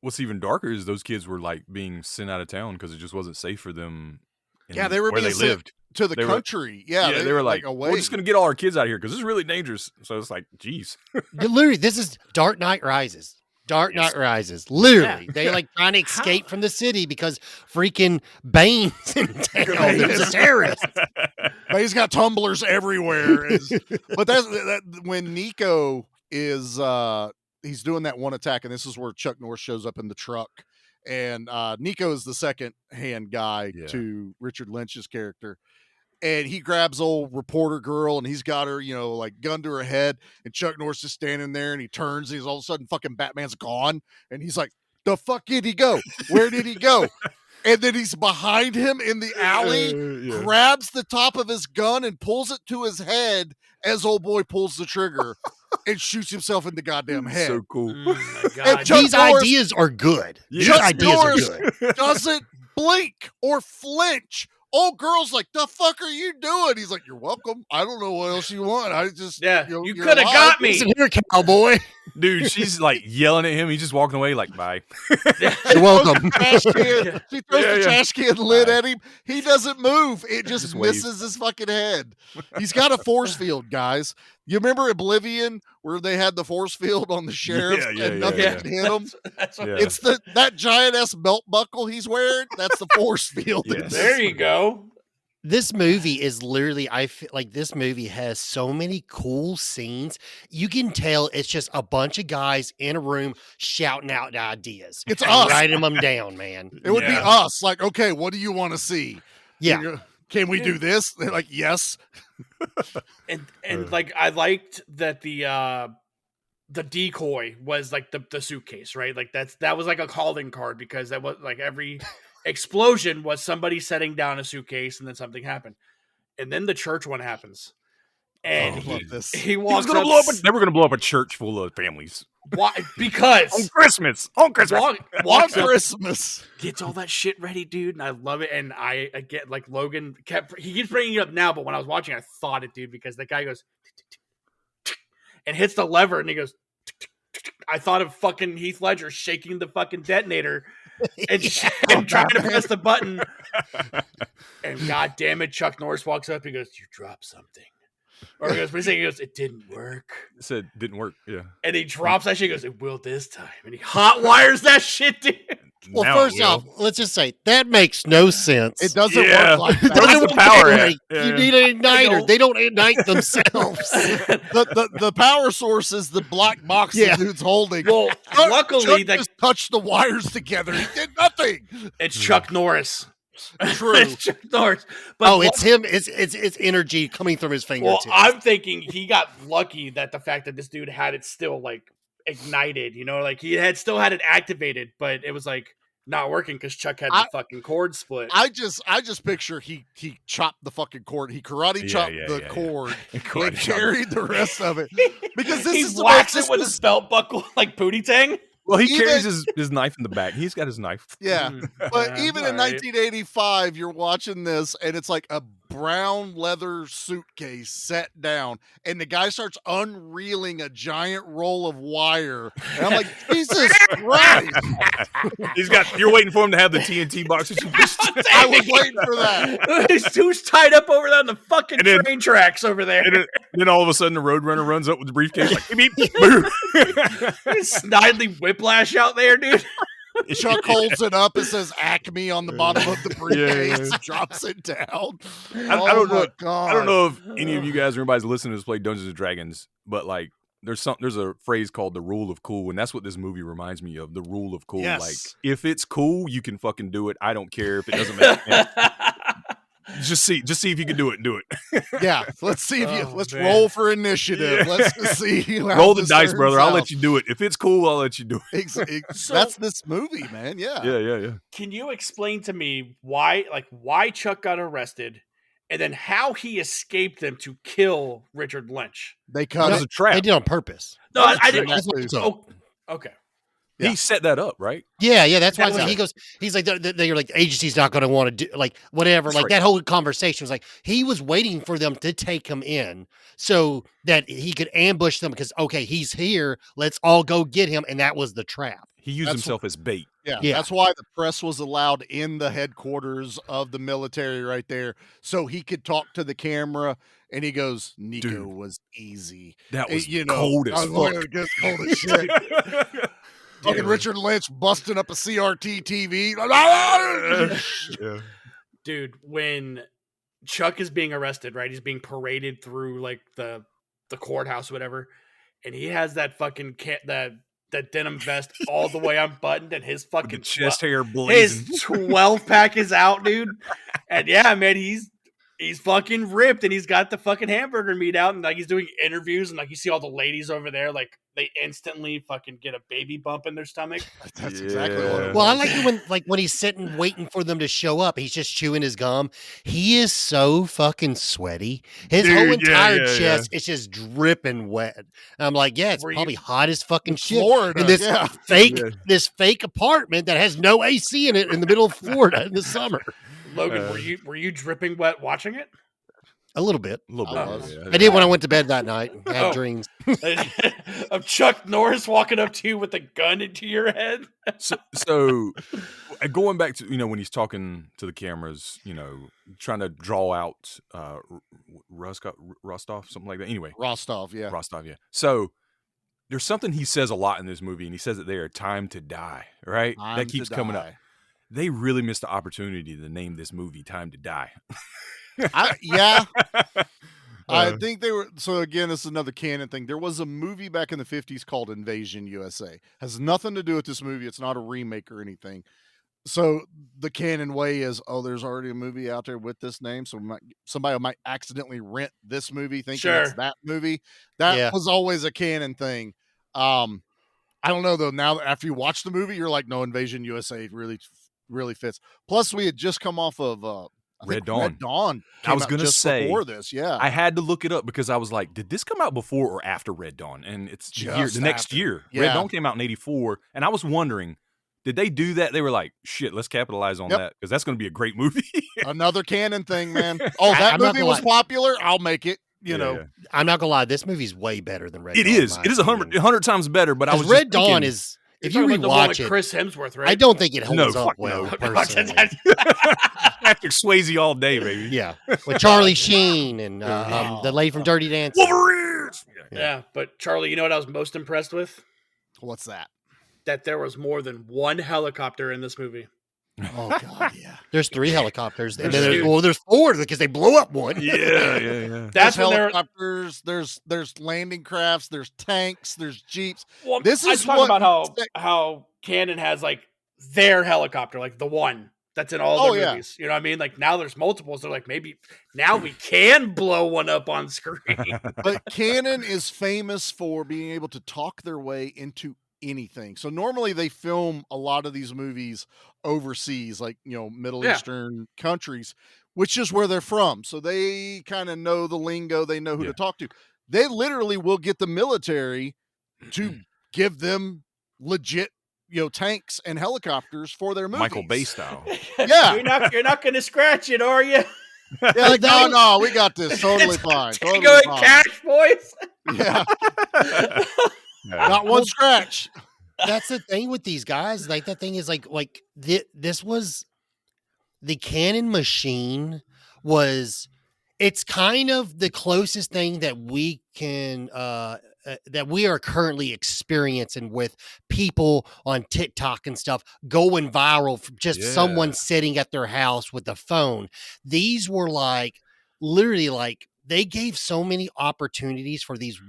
what's even darker is those kids were like being sent out of town because it just wasn't safe for them. Yeah, they were where being they sent lived. To the They were- country. Yeah, they were like, away. we're just gonna get all our kids out of here because this is really dangerous. So it's like, geez. Literally, this is Dark Knight Rises. Dark Knight Rises. Literally, they like trying to escape from the city because freaking Bane's in town. There's a terrorist. But he's got tumblers everywhere. But that's when Nico is he's doing that one attack, and this is where Chuck Norris shows up in the truck. And Nico is the second hand guy to Richard Lynch's character. And he grabs old reporter girl and he's got her, like gun to her head. And Chuck Norris is standing there and he turns. And he's all of a sudden fucking Batman's gone. And he's like, the fuck did he go? Where did he go? And then he's behind him in the alley, grabs the top of his gun and pulls it to his head as old boy pulls the trigger and shoots himself in the goddamn head. So cool. Oh my And God. Chuck These Norris- ideas are good. These Chuck ideas Norris are good. doesn't blink or flinch. Old girl's like, the fuck are you doing? He's like, you're welcome. I don't know what else you want. I just, Yeah, you're you could have alive. got me. Listen here, cowboy. Dude, she's like yelling at him. He's just walking away like, bye. You're welcome. Trash can. She throws the trash can lid Right. at him. He doesn't move. It just waves. misses his fucking head. He's got a force field, guys. You remember Oblivion where they had the force field on the sheriff and nothing yeah. could hit him? That's what, Yeah. It's that giant ass belt buckle he's wearing. That's the force field. Yes. There you go. This movie is literally, I feel like this movie has so many cool scenes. You can tell it's just a bunch of guys in a room shouting out ideas. It's and us. writing them down, man. It would be Yeah. us. Like, okay, what do you want to see? Yeah. Can we do this? They're like, yes. And like I liked that the decoy was like the suitcase, right? Like that was like a calling card because that was like every explosion was somebody setting down a suitcase and then something happened. And then the church one happens. And I love this. he He was walks gonna up. blow up. They were gonna blow up a church full of families Why? on Because Christmas. On Christmas. walks On up, Christmas. gets all that shit ready, dude, and I love it. And I get like Logan he keeps bringing it up now, but when I was watching, I thought it, dude, because the guy goes and hits the lever, and he goes. I thought of fucking Heath Ledger shaking the fucking detonator and, and trying to press the button. And god damn it, Chuck Norris walks up. He goes, "You dropped something." Or he goes, what do you say? He goes, "It didn't work." It said didn't work. Yeah. And he drops that shit. He goes, "It will this time." And he hot wires that shit, dude. Well, Now it first will. off, let's just say that makes no sense. It doesn't Yeah. work like that. Where's the power at? Yeah. You need an igniter. They don't ignite themselves. the power source is the black box Yeah. the dude's holding. Well, Chuck luckily that just touched the wires together. He did nothing. it's Chuck Norris. True. It's Chuck Norris. But Oh, it's him. It's energy coming from his well, fingertips. I'm thinking he got lucky that the fact that this dude had it still like ignited, you know, like he had still had it activated, but it was like not working because Chuck had the fucking cord split. I just picture he chopped the fucking cord. He karate chopped the cord Karate and chop. carried the rest of it. Because this he is whacks this it with was- his belt buckle like Pootie Tang. Well, he Even- carries his knife in the back. He's got his knife. Yeah. But Yeah, even in alright. 1985, you're watching this and it's like a brown leather suitcase set down and the guy starts unreeling a giant roll of wire. And I'm like, Jesus Christ. You're waiting for him to have the TNT box that you pushed. I was waiting for that. His dude's tied up over there on the fucking And then- train tracks over there. And then all of a sudden, the Roadrunner runs up with the briefcase like, beep, beep, boom. Snidely whiplash out there, dude. Chuck holds it up and says Acme on the bottom of the briefcase, Yeah. drops it down. I don't know. God. I don't know if any of you guys or anybody's listening to this play Dungeons and Dragons, but like there's a phrase called the rule of cool, and that's what this movie reminds me of. The rule of cool. Yes. Like if it's cool, you can fucking do it. I don't care if it doesn't make sense. Just see if you can do it and do it. Yeah, let's see if Oh, let's man. roll for initiative. Yeah. Let's just see. How Roll the this dice, turns brother. I'll out. let you do it. If it's cool, I'll let you do it. So- That's this movie, man. Yeah. Yeah. Can you explain to me why Chuck got arrested and then how he escaped them to kill Richard Lynch? They That cut was it. a trap. They did it on purpose. No, I didn't. That's what it's Oh, okay. Yeah. He set that up, right? Yeah, that's why That was- he goes. He's like, they're like, the agency's not going to want to do like whatever. That's Like right. that whole conversation was like he was waiting for them to take him in so that he could ambush them because okay, he's here. Let's all go get him, and that was the trap. He used That's himself as bait. Yeah, Yeah. that's why the press was allowed in the headquarters of the military right there, so he could talk to the camera. And he goes, "Nico Dude. was easy. That was You know, cold I as was fuck. like, "It's cold as shit." Fucking Richard Lynch busting up a CRT TV. Yeah. Dude, when Chuck is being arrested, right? He's being paraded through like the courthouse, or whatever, and he has that fucking that denim vest all the way unbuttoned, and his With fucking the chest hair blazing. his 12 pack is out, dude. And yeah, man, he's He's fucking ripped, and he's got the fucking hamburger meat out, and like he's doing interviews, and like you see all the ladies over there, like they instantly fucking get a baby bump in their stomach. That's exactly what it Well, I was. like when he's sitting waiting for them to show up. He's just chewing his gum. He is so fucking sweaty. His whole entire chest is just dripping wet. And I'm like, yeah, it's probably hot as fucking shit. Florida, in this this fake apartment that has no AC in it in the middle of Florida in the summer. Logan, were you dripping wet watching it? A little bit. A little bit. I did when I went to bed that night. I had dreams. Of Chuck Norris walking up to you with a gun into your head. So going back to, when he's talking to the cameras, trying to draw out Rostov, something like that. Anyway. Rostov, yeah. So there's something he says a lot in this movie, and he says it there, time to die, right? That keeps coming up. They really missed the opportunity to name this movie Time to Die. I think they were. So again, this is another canon thing. There was a movie back in the 50s called Invasion USA. Has nothing to do with this movie. It's not a remake or anything. So the canon way is, there's already a movie out there with this name. So somebody might accidentally rent this movie thinking it's that movie. That was always a canon thing. I don't know though. Now after you watch the movie, you're like, no, Invasion USA really fits. Plus, we had just come off of Red Dawn. Red Dawn. I was going to say before this, I had to look it up because I was like, did this come out before or after Red Dawn? And it's the next year. Yeah. Red Dawn came out in 1984, and I was wondering, did they do that? They were like, shit, let's capitalize on that because that's going to be a great movie. Another canon thing, man. That movie was popular. I'll make it. You know, I'm not gonna lie. This movie's way better than Red Dawn. It is 100 times better. But I was Red Dawn is. If you rewatch it, Chris Hemsworth, right? I don't think it holds up well. Personally. Patrick Swayze all day, baby. Yeah, with Charlie Sheen and the lady from Dirty Dancing. Wolverines. Yeah, but Charlie, you know what I was most impressed with? What's that? That there was more than one helicopter in this movie. Oh God, yeah. There's 3 helicopters, and then there's 4 because they blow up one. Yeah. That's helicopters. There's landing crafts. There's tanks. There's jeeps. Well, this is talking about how Canon has like their helicopter, like the one that's in all their movies. You know what I mean? Like now there's multiples. They're like maybe now we can blow one up on screen. But Canon is famous for being able to talk their way into anything. So normally they film a lot of these movies overseas, like, Middle Eastern countries, which is where they're from. So they kind of know the lingo. They know who to talk to. They literally will get the military to give them legit, tanks and helicopters for their movies. Michael Bay style. Yeah. You're not going to scratch it, are you? Yeah, like, no, we got this. Totally fine. Totally going fine. cash, boys. Yeah. Not one scratch. That's the thing with these guys. Like that thing is like this was the Canon machine was. It's kind of the closest thing that we can that we are currently experiencing with people on TikTok and stuff going viral from just someone sitting at their house with a phone. These were like literally like they gave so many opportunities for these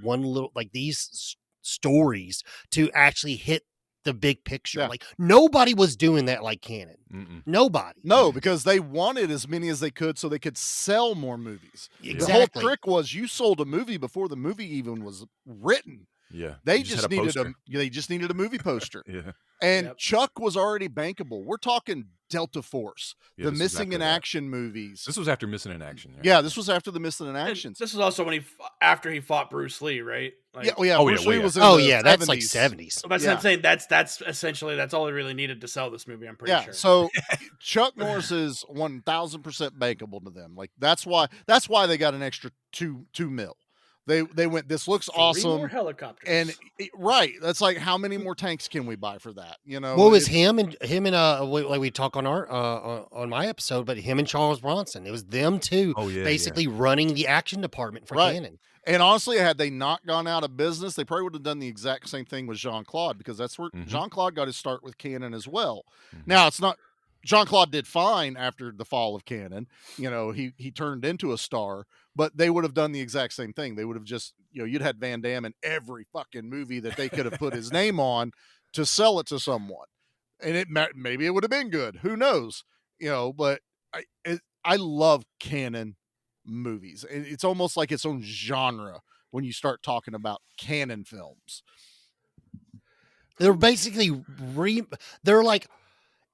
these stories to actually hit the big picture. Like nobody was doing that like Canon. Nobody. No, because they wanted as many as they could so they could sell more movies. Exactly. The whole trick was you sold a movie before the movie even was written. Yeah. They just needed a movie poster. And Chuck was already bankable. We're talking Delta Force, the Missing in Action movies. This was after Missing in Action. Yeah, this was after the Missing in Action. This was also when after he fought Bruce Lee, right? Like, Bruce Lee was in the that's 70s. like 70s. That's what I'm saying. That's essentially that's all they really needed to sell this movie. I'm pretty sure. So Chuck Norris is 1,000% bankable to them. Like that's why they got an extra two mil. They went, this looks 3 awesome. more helicopters. And that's like, how many more tanks can we buy for that? What was him and like we talk on our on my episode, but him and Charles Bronson, it was them two basically running the action department for Canon. And honestly, had they not gone out of business, they probably would have done the exact same thing with Jean-Claude, because that's where Jean-Claude got his start with Canon as well. Now it's not, Jean-Claude did fine after the fall of Canon. He turned into a star, but they would have done the exact same thing. They would have just, you'd had Van Damme in every fucking movie that they could have put his name on to sell it to someone. And maybe it would have been good. Who knows? But I love Canon movies. It's almost like its own genre when you start talking about canon films. They're basically they're like,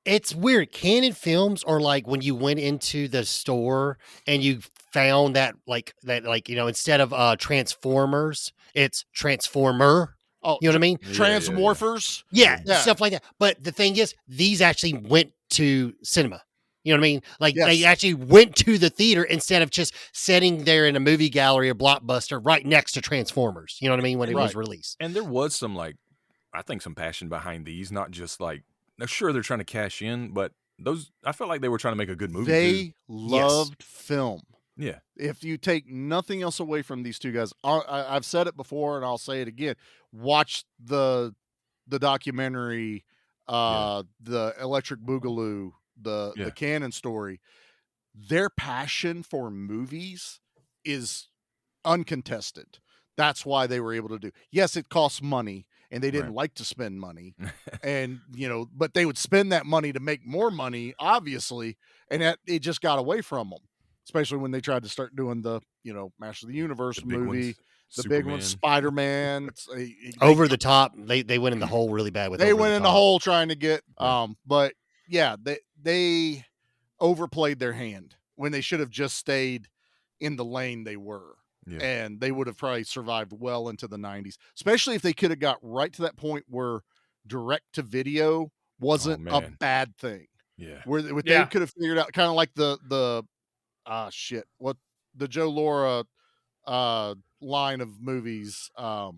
it's weird. Canon films are like when you went into the store and you found that instead of Transformers, it's Transformer. Oh, You know what I mean? Transmorphers. Yeah, stuff like that. But the thing is, these actually went to cinema. You know what I mean? Like they actually went to the theater instead of just sitting there in a movie gallery or Blockbuster right next to Transformers. You know what I mean? When it was released. And there was some I think some passion behind these, not just now, sure, they're trying to cash in, but I felt like they were trying to make a good movie. They loved film. Yeah. If you take nothing else away from these two guys, I've said it before and I'll say it again. Watch the documentary, the Electric Boogaloo, the Canon story. Their passion for movies is uncontested. That's why they were able to do. Yes, it costs money. And they didn't like to spend money, and but they would spend that money to make more money, obviously, and it just got away from them. Especially when they tried to start doing the Master of the Universe movie, the big one, Spider-Man. Over the top, they went in the hole really bad with. They went in the hole trying to get, but yeah, they overplayed their hand when they should have just stayed in the lane they were. Yeah. And they would have probably survived well into the 90s, especially if they could have got right to that point where direct to video wasn't a bad thing. Yeah. Where they could have figured out kind of like the Joe Laura line of movies. The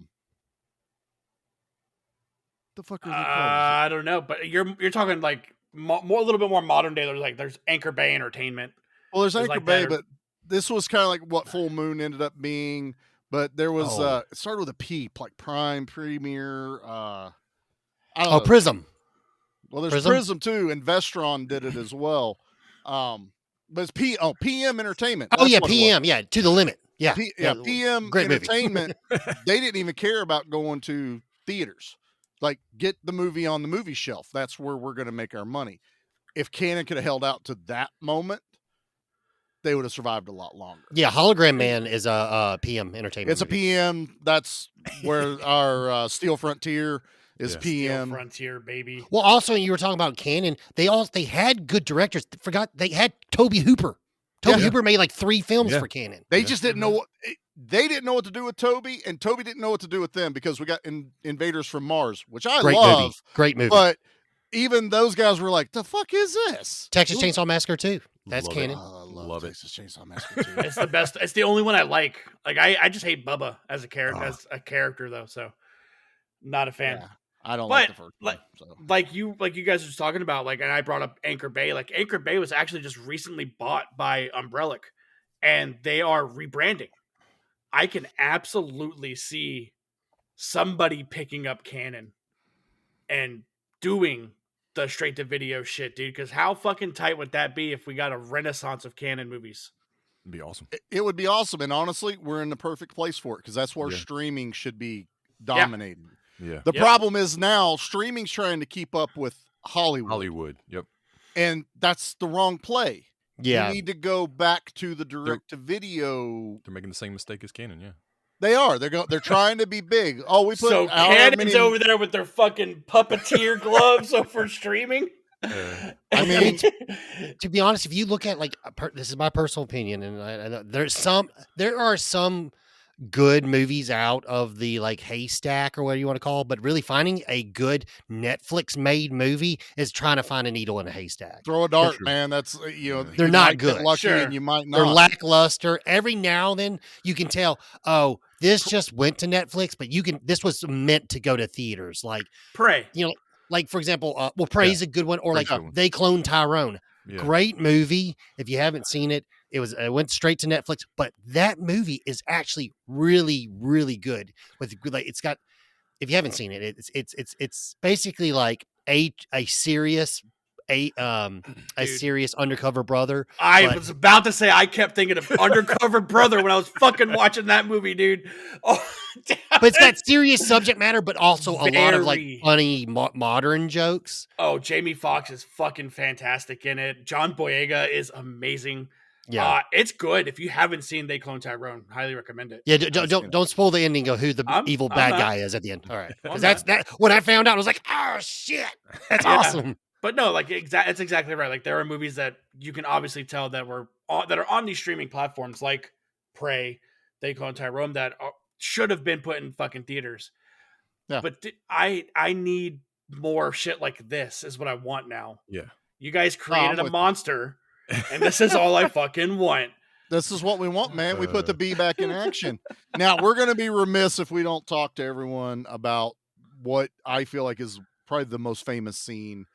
fuck are they called? I don't know, but you're talking like a little bit more modern day. There's Anchor Bay Entertainment. Well, there's Anchor Bay, but this was kind of like what Full Moon ended up being, but there was it started with a P, like Prime, Premier, I don't know. Prism. Well, there's Prism too, and Vestron did it as well. But it's PM Entertainment. That's PM, To the Limit. Yeah. PM Great Entertainment. They didn't even care about going to theaters. Like, get the movie on the movie shelf. That's where we're going to make our money. If Canon could have held out to that moment, they would have survived a lot longer. Yeah, Hologram Man is a PM Entertainment. It's movie. A PM. That's where our Steel Frontier is PM. Steel Frontier, baby. Well, also, you were talking about Canon. They had good directors. Forgot they had Tobe Hooper. Tobe Hooper made like 3 films for Canon. They just didn't know what they didn't know what to do with Tobe, and Tobe didn't know what to do with them because we got Invaders from Mars, which I love. Great movie. But even those guys were like, "The fuck is this?" Texas Chainsaw Massacre 2. That's Canon. I love Texas Chainsaw Massacre 2. It's the best. It's the only one I like. Like I just hate Bubba as a character though. So not a fan. Yeah, I don't like the first one. Like you guys were just talking about, and I brought up Anchor Bay. Like Anchor Bay was actually just recently bought by Umbrella, and they are rebranding. I can absolutely see somebody picking up Canon and doing the straight to video shit, dude. Because how fucking tight would that be if we got a renaissance of Canon movies? It'd be awesome. It would be awesome, and honestly, we're in the perfect place for it because that's where streaming should be dominating. Yeah. The problem is now streaming's trying to keep up with Hollywood. Yep. And that's the wrong play. Yeah. You need to go back to the direct to video. They're making the same mistake as Canon, yeah. They are. They're trying to be big. Oh, we put so Canon's over there with their fucking puppeteer gloves for streaming. I mean, to be honest, if you look at this is my personal opinion, and I know there are some good movies out of the haystack or whatever you want to call it, but really finding a good Netflix made movie is trying to find a needle in a haystack. Throw a dart, man. That's they're not good. Lucky and you might not. They're lackluster. Every now and then you can tell, oh, this just went to Netflix, but this was meant to go to theaters. Like Prey. For example, Prey is a good one, or They Cloned Tyrone. Yeah. Great movie. If you haven't seen it, it went straight to Netflix, but that movie is actually really, really good. It's got, if you haven't seen it, it's basically like a serious undercover brother. I was about to say, I kept thinking of Undercover Brother when I was fucking watching that movie, dude. Oh, but it's got serious subject matter, but also a lot of funny modern jokes. Oh, Jamie Foxx is fucking fantastic in it. John Boyega is amazing. Yeah. It's good. If you haven't seen They Clone Tyrone, highly recommend it. Yeah, don't spoil the ending of who the I'm bad not. guy is at the end. All right, I'm because that's that. When I found out, I was like, "Oh shit, that's Yeah. awesome!" But no, like it's exactly right. Like there are movies that you can obviously tell that that are on these streaming platforms, like Prey, They Clone Tyrone, that should have been put in fucking theaters. Yeah. But I need more shit like this. Is what I want now. Yeah. You guys created a with you. monster, and this is all I fucking want. This is what we want, man. We put the bee back in action. Now, we're going to be remiss if we don't talk to everyone about what I feel like is probably the most famous scene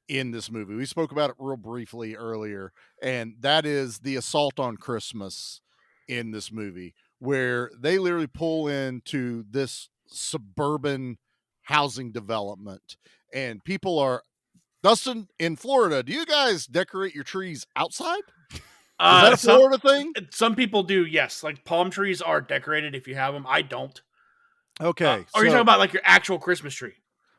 in this movie. We spoke about it real briefly earlier, and that is the assault on Christmas in this movie, where they literally pull into this suburban housing development, and people are, Dustin, in Florida, do you guys decorate your trees outside? Is that a Florida thing? Some people do, yes. Like palm trees are decorated if you have them. I don't. Okay. Or you're talking about like your actual Christmas tree?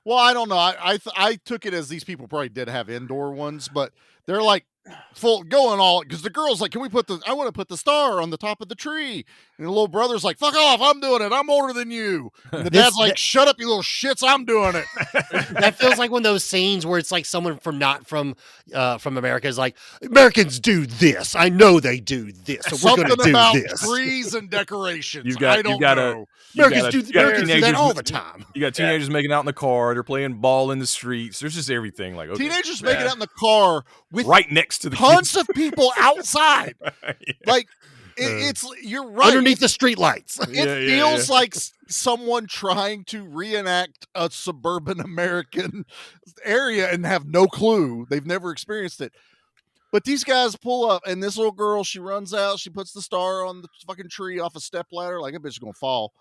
Well, I don't know. I took it as these people probably did have indoor ones, but they're like full going all, because the girl's like, I want to put the star on the top of the tree. And the little brother's like, fuck off, I'm doing it. I'm older than you. And the dad's like, shut up, you little shits, I'm doing it. That feels like one of those scenes where it's like someone from America is like, Americans do this. I know they do this. So we're going to do about this. trees and decorations. I don't know. Americans do that all the time. You got teenagers making out in the car. They're playing ball in the streets. There's just everything. Like teenagers making out in the car with right next to the tons kids. of people outside. Like it's you're right. Underneath the street lights. It feels like someone trying to reenact a suburban American area and have no clue. They've never experienced it. But these guys pull up, and this little girl, she runs out. She puts the star on the fucking tree off a stepladder, like a bitch is gonna fall.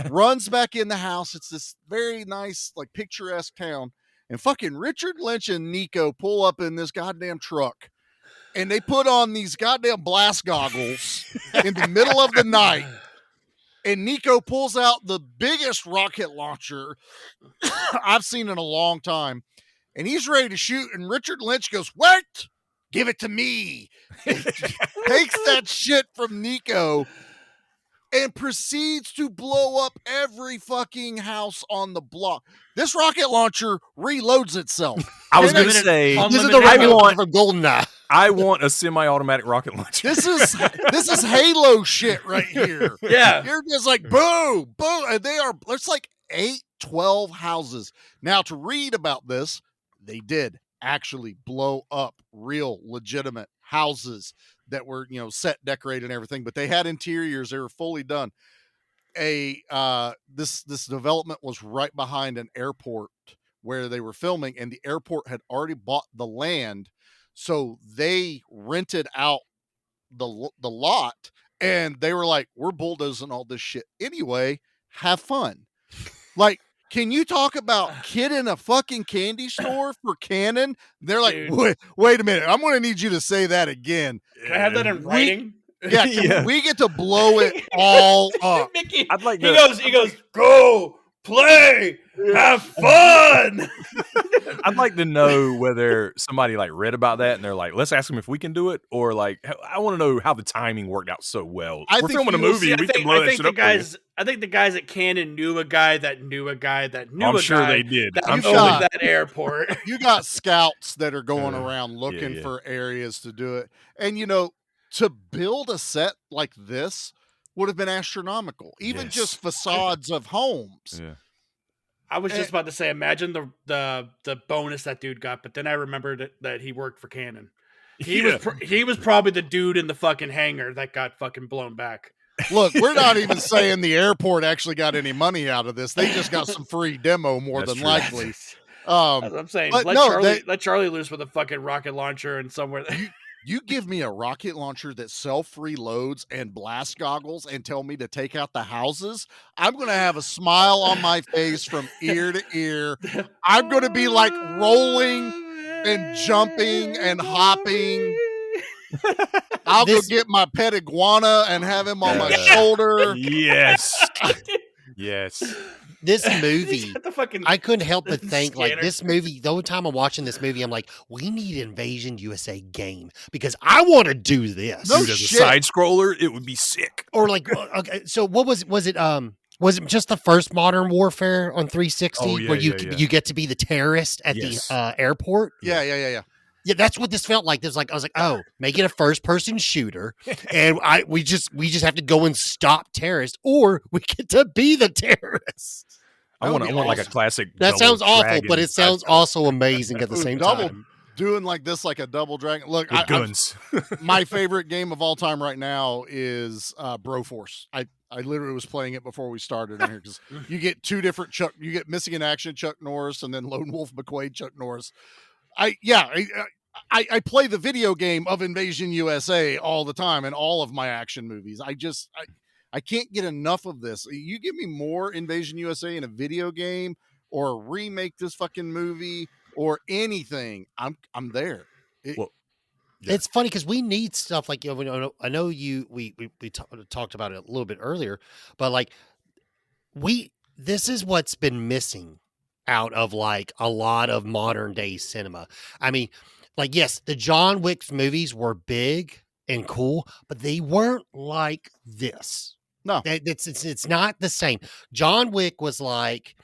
Runs back in the house. It's this very nice, like picturesque town. And fucking Richard Lynch and Nico pull up in this goddamn truck, and they put on these goddamn blast goggles in the middle of the night. And Nico pulls out the biggest rocket launcher I've seen in a long time, and he's ready to shoot. And Richard Lynch goes, "Wait! Give it to me." Takes that shit from Nico and proceeds to blow up every fucking house on the block. This rocket launcher reloads itself. I was going to say, this is the rocket launcher from GoldenEye. I want a semi-automatic rocket launcher. This is Halo shit right here. Yeah. You're just like, boom, boom. And it's like 12 houses. Now, to read about this, they did actually blow up real legitimate houses that were, set, decorated and everything, but they had interiors. They were fully done. This development was right behind an airport where they were filming, and the airport had already bought the land. So they rented out the lot, and they were like, we're bulldozing all this shit anyway. Have fun. Like, can you talk about kid in a fucking candy store for canon? They're like, wait a minute. I'm going to need you to say that again. Can I have that in writing? We get to blow it all up. Mickey, I'd like he goes, go play, have fun. I'd like to know whether somebody like read about that and they're like, let's ask them if we can do it, or like, I want to know how the timing worked out so well. We're filming a movie. We can blow that shit up. I think the guys at Canon knew a guy that knew a guy that knew I'm a sure guy they did. that I'm owned sure that airport. You got scouts that are going around looking for areas to do it. And, to build a set like this would have been astronomical, even just facades of homes. Yeah. I was just about to say, imagine the bonus that dude got, but then I remembered that he worked for Canon. He was probably the dude in the fucking hangar that got fucking blown back. Look, we're not even saying the airport actually got any money out of this. They just got some free demo, more than likely. That's what I'm saying. Let Charlie loose with a fucking rocket launcher and somewhere. You give me a rocket launcher that self-free loads and blast goggles and tell me to take out the houses, I'm going to have a smile on my face from ear to ear. I'm going to be like rolling and jumping and hopping. I'll go get my pet iguana and have him on my shoulder. Yes. Yes. this He's movie, got the fucking I couldn't help but think like scanner. this movie. The whole time I'm watching this movie, I'm like, we need Invasion USA game because I want to do this. No Dude, as a shit. side scroller, it would be sick. Or like, okay, so what was it? Was it just the first Modern Warfare on 360 Oh, yeah, where you yeah, yeah. you get to be the terrorist at Yes. the airport? Yeah. Yeah, that's what this felt like. There's like I was like, oh, make it a first person shooter, and we just have to go and stop terrorists, or we get to be the terrorists. I want like a classic. That double sounds awful, dragon but it side sounds scroller. also amazing at the Ooh, same double time. doing like this, like a double dragon. Look, with guns. my favorite game of all time right now is Broforce. I literally was playing it before we started in here because you get two different you get Missing in Action Chuck Norris and then Lone Wolf McQuaid Chuck Norris. I play the video game of Invasion USA all the time in all of my action movies. I can't get enough of this. You give me more Invasion USA in a video game or remake this fucking movie or anything, I'm there. Well, yeah. It's funny because we need stuff like I know we talked about it a little bit earlier, but like this is what's been missing out of like a lot of modern day cinema. I mean, like yes, the John Wick movies were big and cool, but they weren't like this. No, it's not the same. John Wick was like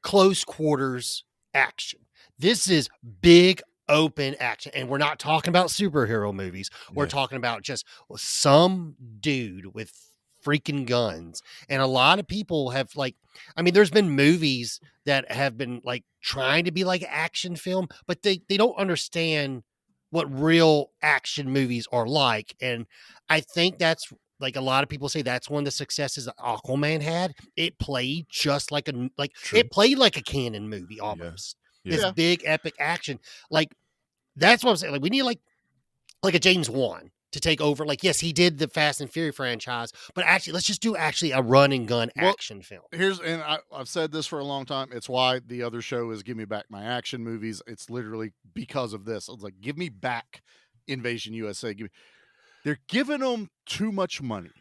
close quarters action. This is big open action, and we're not talking about superhero movies. We're talking about just some dude with freaking guns. And a lot of people have like, I mean, there's been movies that have been like trying to be like action film, but they don't understand what real action movies are like. And I think that's like a lot of people say that's one of the successes that Aquaman had. It played just like it played like a canon movie almost. Yeah. This big epic action. Like that's what I'm saying. Like we need like a James Wan to take over. Like, yes, he did the Fast and Furious franchise, but actually let's just do a run and gun action film. I've said this for a long time. It's why the other show is Give Me Back My Action Movies. It's literally because of this. I was like, give me back Invasion USA. They're giving them too much money.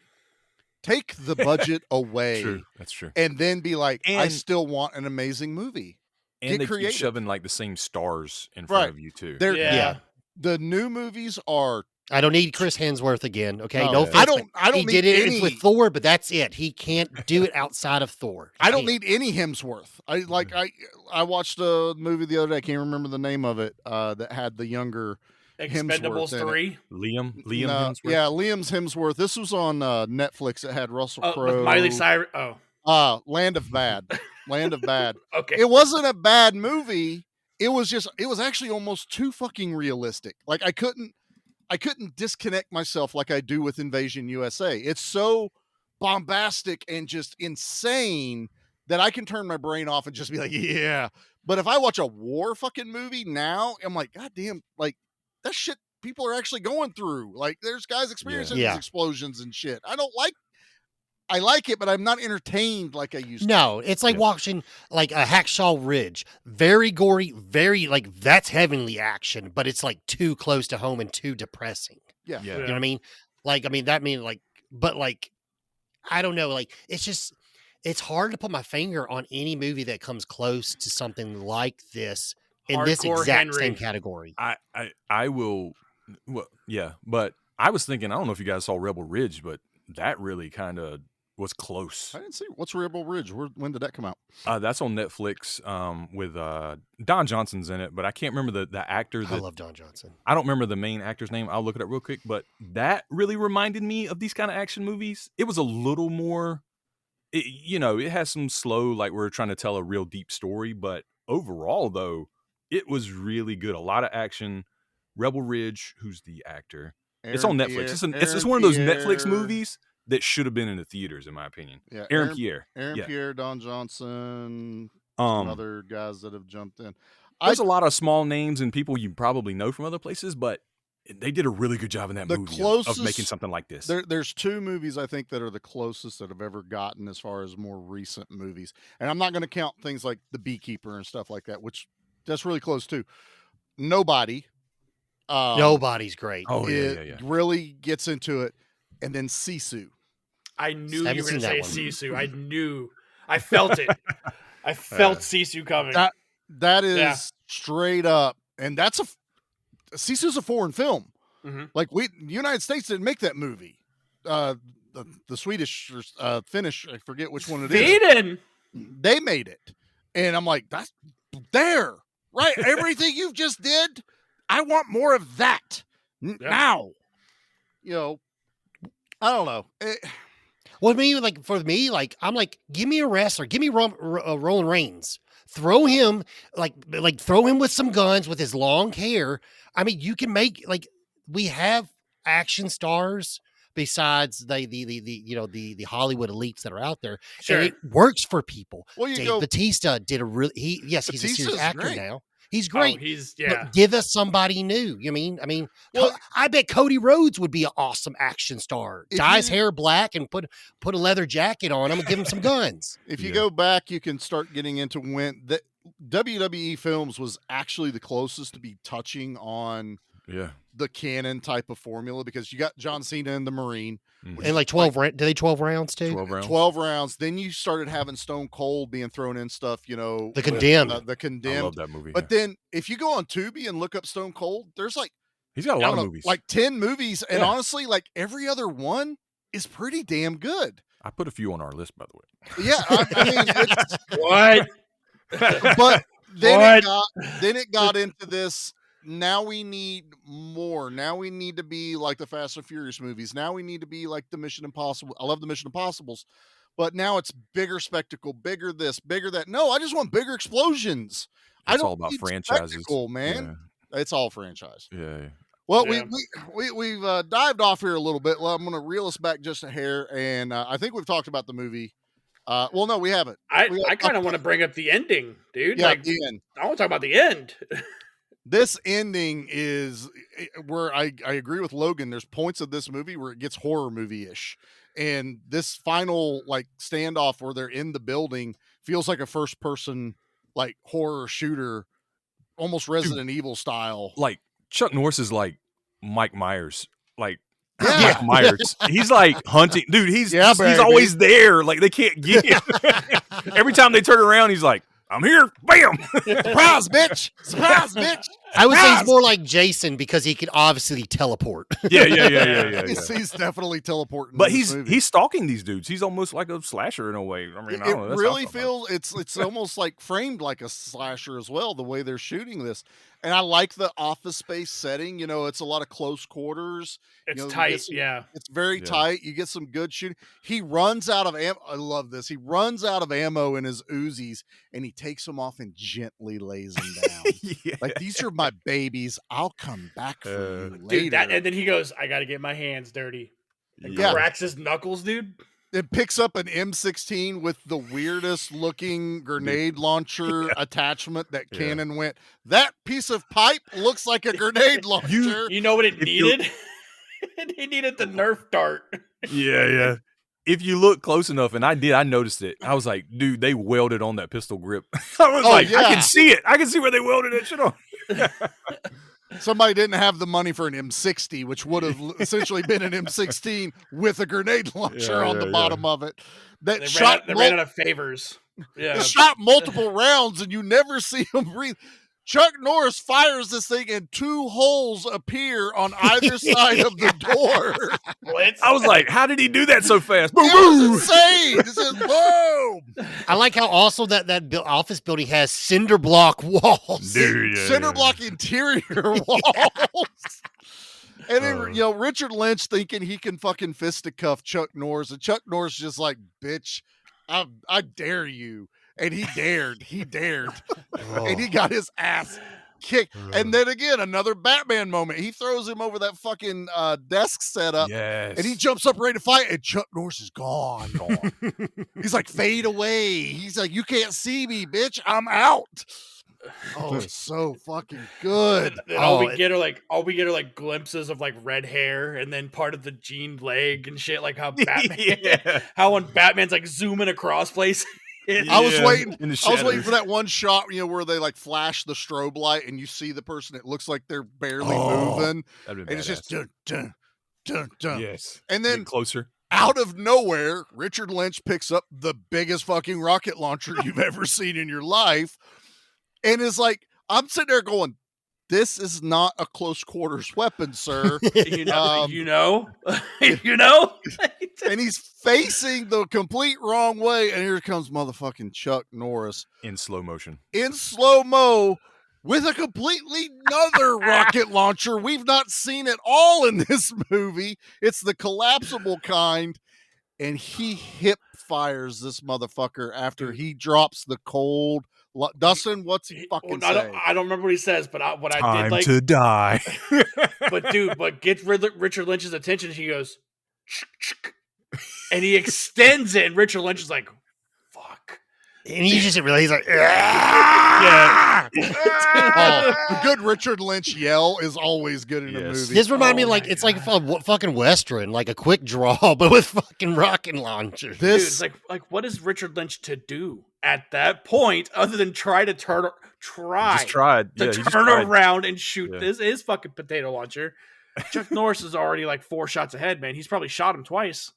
Take the budget away. True. That's true. And then be like, I still want an amazing movie. And they creative. keep shoving like the same stars in front of you too. The new movies are. I don't need Chris Hemsworth again. Okay, no offense, I don't. He need did it any, with Thor, but that's it. He can't do it outside of Thor. I don't need any Hemsworth. I watched a movie the other day. I can't remember the name of it. That had the younger Expendables 3. Liam Hemsworth. Yeah, Liam's Hemsworth. This was on Netflix. It had Russell Crowe. With Miley Cyrus. Land of Bad. Land of Bad. Okay. It wasn't a bad movie. It was actually almost too fucking realistic. Like I couldn't disconnect myself like I do with Invasion USA. It's so bombastic and just insane that I can turn my brain off and just be like, yeah. But if I watch a war fucking movie now, I'm like, God damn, like that shit people are actually going through. Like there's guys experiencing these explosions and shit. I like it, but I'm not entertained like I used to. No, it's like watching like a Hacksaw Ridge. Very gory, very like that's heavenly action, but it's like too close to home and too depressing. Yeah. You know what I mean? Like, but like, I don't know. Like, it's hard to put my finger on any movie that comes close to something like this in this Hardcore exact Henry. same category. I will. Well, yeah, but I was thinking, I don't know if you guys saw Rebel Ridge, but that really kind of was close. I didn't see what's Rebel Ridge. When did that come out? That's on Netflix with Don Johnson's in it, but I can't remember the actor. I love Don Johnson. I don't remember the main actor's name. I'll look it up real quick, but that really reminded me of these kind of action movies. It was a little more, it has some slow, like we're trying to tell a real deep story, but overall though, it was really good. A lot of action. Rebel Ridge, who's the actor? It's on Netflix. It's one of those Netflix movies that should have been in the theaters, in my opinion. Yeah, Aaron Pierre, Pierre, Don Johnson, some other guys that have jumped in. There's a lot of small names and people you probably know from other places, but they did a really good job in that movie of making something like this. There's two movies I think that are the closest that have ever gotten as far as more recent movies, and I'm not going to count things like The Beekeeper and stuff like that, which that's really close too. Nobody. Nobody's great. Oh yeah. Really gets into it, and then Sisu. I knew you were going to say Sisu. I felt it. I felt Sisu coming. That is straight up, and that's Sisu's a foreign film. Mm-hmm. Like the United States didn't make that movie. The Swedish or Finnish, I forget which one it is. They made it, and I'm like, that's there, right? Everything you've just did, I want more of that now. I don't know. Well, for me, I'm like, give me a wrestler, give me Roman Reigns. Throw him throw him with some guns with his long hair. I mean, you can make we have action stars besides the Hollywood elites that are out there. Sure. And it works for people. Well, Dave Batista did he's a serious actor great. now. He's great. But give us somebody new. I bet Cody Rhodes would be an awesome action star. Dye his hair black and put a leather jacket on him and give him some guns. If you go back, you can start getting into when the WWE films was actually the closest to be touching on the canon type of formula, because you got John Cena in the Marine. And 12 do they 12 rounds too? 12 rounds. Then you started having Stone Cold being thrown in stuff, The Condemned. The Condemned. I love that movie. But then if you go on Tubi and look up Stone Cold, there's he's got a lot of movies. 10 movies. And honestly, every other one is pretty damn good. I put a few on our list, by the way. Yeah. I mean, it's, what? But then it got into this. Now we need more. Now we need to be like the Fast and Furious movies. Now we need to be like the Mission Impossible. I love the Mission Impossibles, but now it's bigger spectacle, bigger this, bigger that. No, I just want bigger explosions. It's all about franchises, spectacle, man. Yeah. It's all franchise. Yeah. Well, we've dived off here a little bit. Well, I'm going to reel us back just a hair, and I think we've talked about the movie. Well, no, we haven't. I kind of want to bring up the ending, dude. Yeah, the end. I want to talk about the end. This ending is where I agree with Logan. There's points of this movie where it gets horror movie-ish. And this final standoff where they're in the building feels like a first person horror shooter, almost Resident Evil style. Chuck Norris is like Mike Myers. Mike Yeah. Myers. He's hunting. Dude, he's baby. always there. They can't get him. Every time they turn around, he's like, I'm here. Bam. Surprise, bitch. Surprise, bitch. I would say he's more like Jason because he can obviously teleport. Yeah. He's definitely teleporting. But he's stalking these dudes. He's almost like a slasher in a way. I mean, I don't know. It really feels it's almost framed like a slasher as well, the way they're shooting this. And I like the Office Space setting. It's a lot of close quarters. It's tight. It's very tight. You get some good shooting. He runs out of ammo. I love this. He runs out of ammo in his Uzis, and he takes them off and gently lays them down. These are my babies. I'll come back for you later. Dude, and then he goes, I got to get my hands dirty. And cracks his knuckles, dude. It picks up an M16 with the weirdest looking grenade launcher attachment that Cannon went, that piece of pipe looks like a grenade launcher. You know what it needed? It needed the Nerf dart. Yeah. If you look close enough, and I noticed it. I was like, dude, they welded on that pistol grip. I was I can see it. I can see where they welded that shit on. Somebody didn't have the money for an M60, which would have essentially been an M16 with a grenade launcher on the bottom of it. They ran out of favors. Yeah, they shot multiple rounds, and you never see them breathe. Chuck Norris fires this thing, and 2 holes appear on either side of the door. I was like, how did he do that so fast? Boom, boom. Insane. It says boom. I like how also that office building has cinder block walls. Dude, cinder block interior walls. And then, Richard Lynch thinking he can fucking fisticuff Chuck Norris, and Chuck Norris just like, bitch, I dare you. And he dared. And he got his ass kicked. And then again, another Batman moment. He throws him over that fucking desk setup. Yes. And he jumps up ready to fight, and Chuck Norris is gone. He's like, fade away. He's like, you can't see me, bitch. I'm out. Oh, it's so fucking good. All we get are glimpses of red hair and then part of the jeaned leg and shit, like how Batman how when Batman's zooming across places. I was waiting for that one shot, where they flash the strobe light and you see the person. It looks like they're barely moving, and it's just dun dun dun dun. Yes, and then get closer. out of nowhere, Richard Lynch picks up the biggest fucking rocket launcher you've ever seen in your life, and is like, I'm sitting there going, this is not a close quarters weapon, sir. You know. And he's facing the complete wrong way, and here comes motherfucking Chuck Norris In slow motion. in slow-mo with a completely another rocket launcher we've not seen at all in this movie. It's the collapsible kind, and he hip fires this motherfucker after he drops the cold. Dustin, what's he fucking say? I don't remember what he says, but I Time did like to die. but get Richard Lynch's attention. He goes, and he extends it, and Richard Lynch is like, "Fuck." And he just really, he's like, Yeah. A good Richard Lynch yell is always good in a Yes. movie. This reminded me Oh like my it's like a fucking Western, like a quick draw, but with fucking rocket launchers. Dude, it's like what is Richard Lynch to do at that point other than try to Just tried. to Yeah, he just turn tried. around and shoot Yeah. his fucking potato launcher? Chuck Norris is already like 4 shots ahead, man. He's probably shot him twice.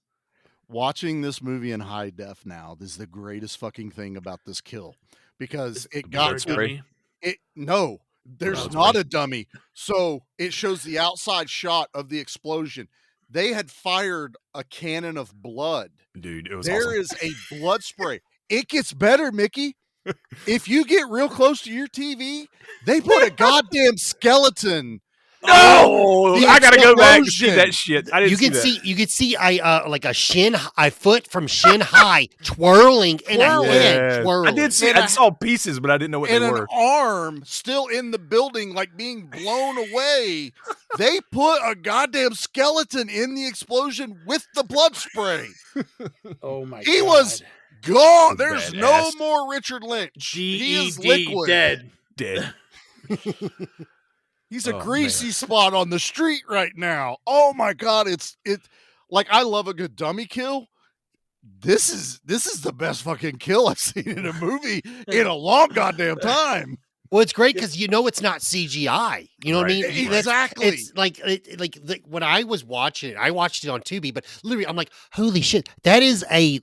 Watching this movie in high def now is the greatest fucking thing about this kill, because it Is got there a to dummy? it. No, there's that's not great. a dummy. So it shows the outside shot of the explosion. They had fired a cannon of blood. Dude, it was There awesome. is a blood spray. It gets better, Mickey. If you get real close to your TV, they put a goddamn skeleton. No, The I gotta go back and see explosion. that shit. I didn't You could see like a foot from shin high twirling in a Twirling. head. Yeah. Twirling. I did see. And I saw pieces, but I didn't know what And they an were. arm still in the building, like being blown away. They put a goddamn skeleton in the explosion with the blood spray. Oh my He god. was gone. He's There's badass. no more Richard Lynch. He is GED liquid. dead. Dead. He's a Oh, greasy man. spot on the street right now. Oh my god, it's like, I love a good dummy kill. This is the best fucking kill I've seen in a movie in a long goddamn time. Well, it's great because it's not CGI. You know what I mean? Right. Exactly. It's like when I was watching it, I watched it on Tubi, but literally, I'm like, holy shit, that is a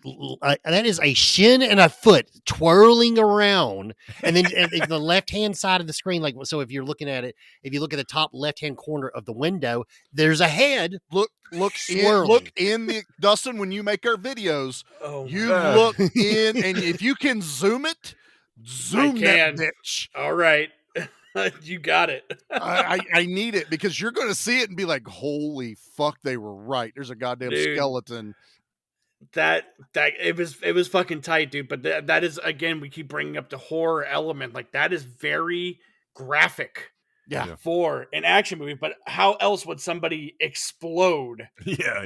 shin and a foot twirling around, and then and the left hand side of the screen, like, so if you're looking at it, if you look at the top left hand corner of the window, there's a head. Look in the Dustin, when you make our videos, Oh you God. look in, and if you can zoom it, zoom that can. bitch. all right. You got it. I need it, because you're going to see it and be like, holy fuck, they were right. There's a goddamn Dude. skeleton. that it was fucking tight, dude. But that is, again, we keep bringing up the horror element. Like, that is very graphic Yeah. for an action movie. But how else would somebody explode Yeah.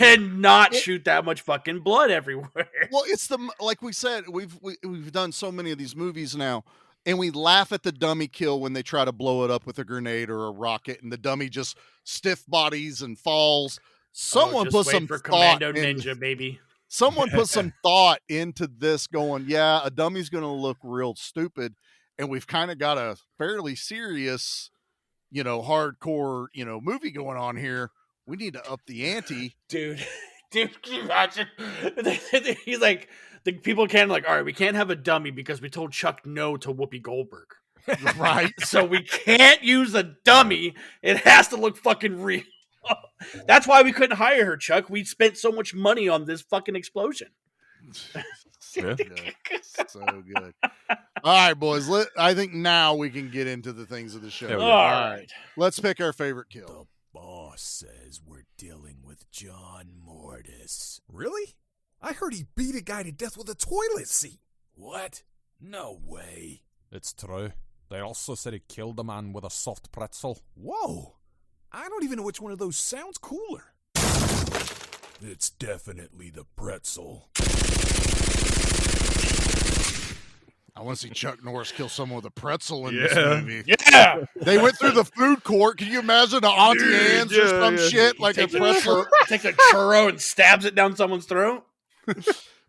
and not shoot that much fucking blood everywhere? Well, it's like we said, we've done so many of these movies now, and we laugh at the dummy kill when they try to blow it up with a grenade or a rocket, and the dummy just stiff bodies and falls. Someone Just put wait some for thought Commando in, Ninja, baby. Someone put some thought into this, going, yeah, a dummy's going to look real stupid, and we've kind of got a fairly serious, hardcore, movie going on here. We need to up the ante. Dude, can you imagine? He's like, the people can all right, we can't have a dummy because we told Chuck no to Whoopi Goldberg. Right? So we can't use a dummy. It has to look fucking real. That's why we couldn't hire her, Chuck. We spent so much money on this fucking explosion. Yeah. Good. So good. All right, boys. I think now we can get into the things of the show. There we All go. right. Let's pick our favorite kill. The boss says we're dealing with John Mortis. Really? I heard he beat a guy to death with a toilet seat. What? No way. It's true. They also said he killed a man with a soft pretzel. Whoa! I don't even know which one of those sounds cooler. It's definitely the pretzel. I want to see Chuck Norris kill someone with a pretzel in Yeah. this movie. Yeah. They went through the food court. Can you imagine Auntie Dude, Anne's or some yeah. shit like a Takes pretzel? takes a churro and stabs it down someone's throat.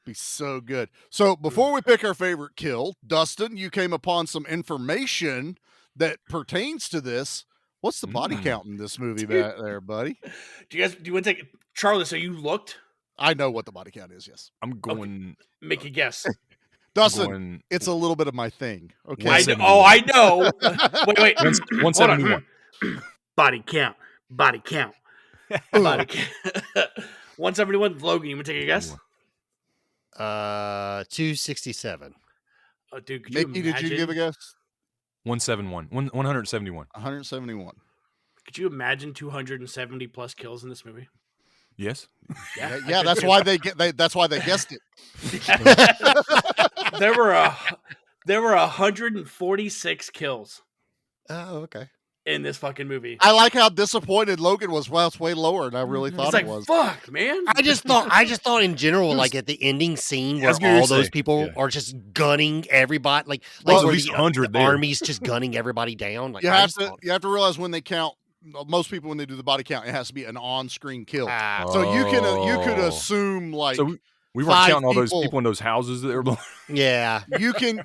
Be so good. So before we pick our favorite kill, Dustin, you came upon some information that pertains to this. What's the body count in this movie back there, buddy? Do you want to take Charlie? So you looked? I know what the body count is. Yes, I'm going. Make a guess. Dustin. It's a little bit of my thing. Okay. I know. Wait. 171. Body count. Body count. 171. Logan, you want to take a guess? 267. Oh, dude, could Mickey, you did you give a guess? 171. 171. 171. Could you imagine 270 plus kills in this movie? Yes. Yeah, that's why that's why they guessed it. There were 146 kills Oh, okay. in this fucking movie. I like how disappointed Logan was. Well, it's way lower than I really thought It's like, it was. fuck, man. I just thought in general, like at the ending scene where was gonna all those say, people yeah. are just gunning everybody, like Well, at where least the 100 there. army's just gunning everybody down. Like You I have just to thought, realize when they count, most people when they do the body count, it has to be an on-screen kill. ah, So you could Oh. assume like So we weren't 5 counting all those people. people in those houses that they were blowing. yeah. you can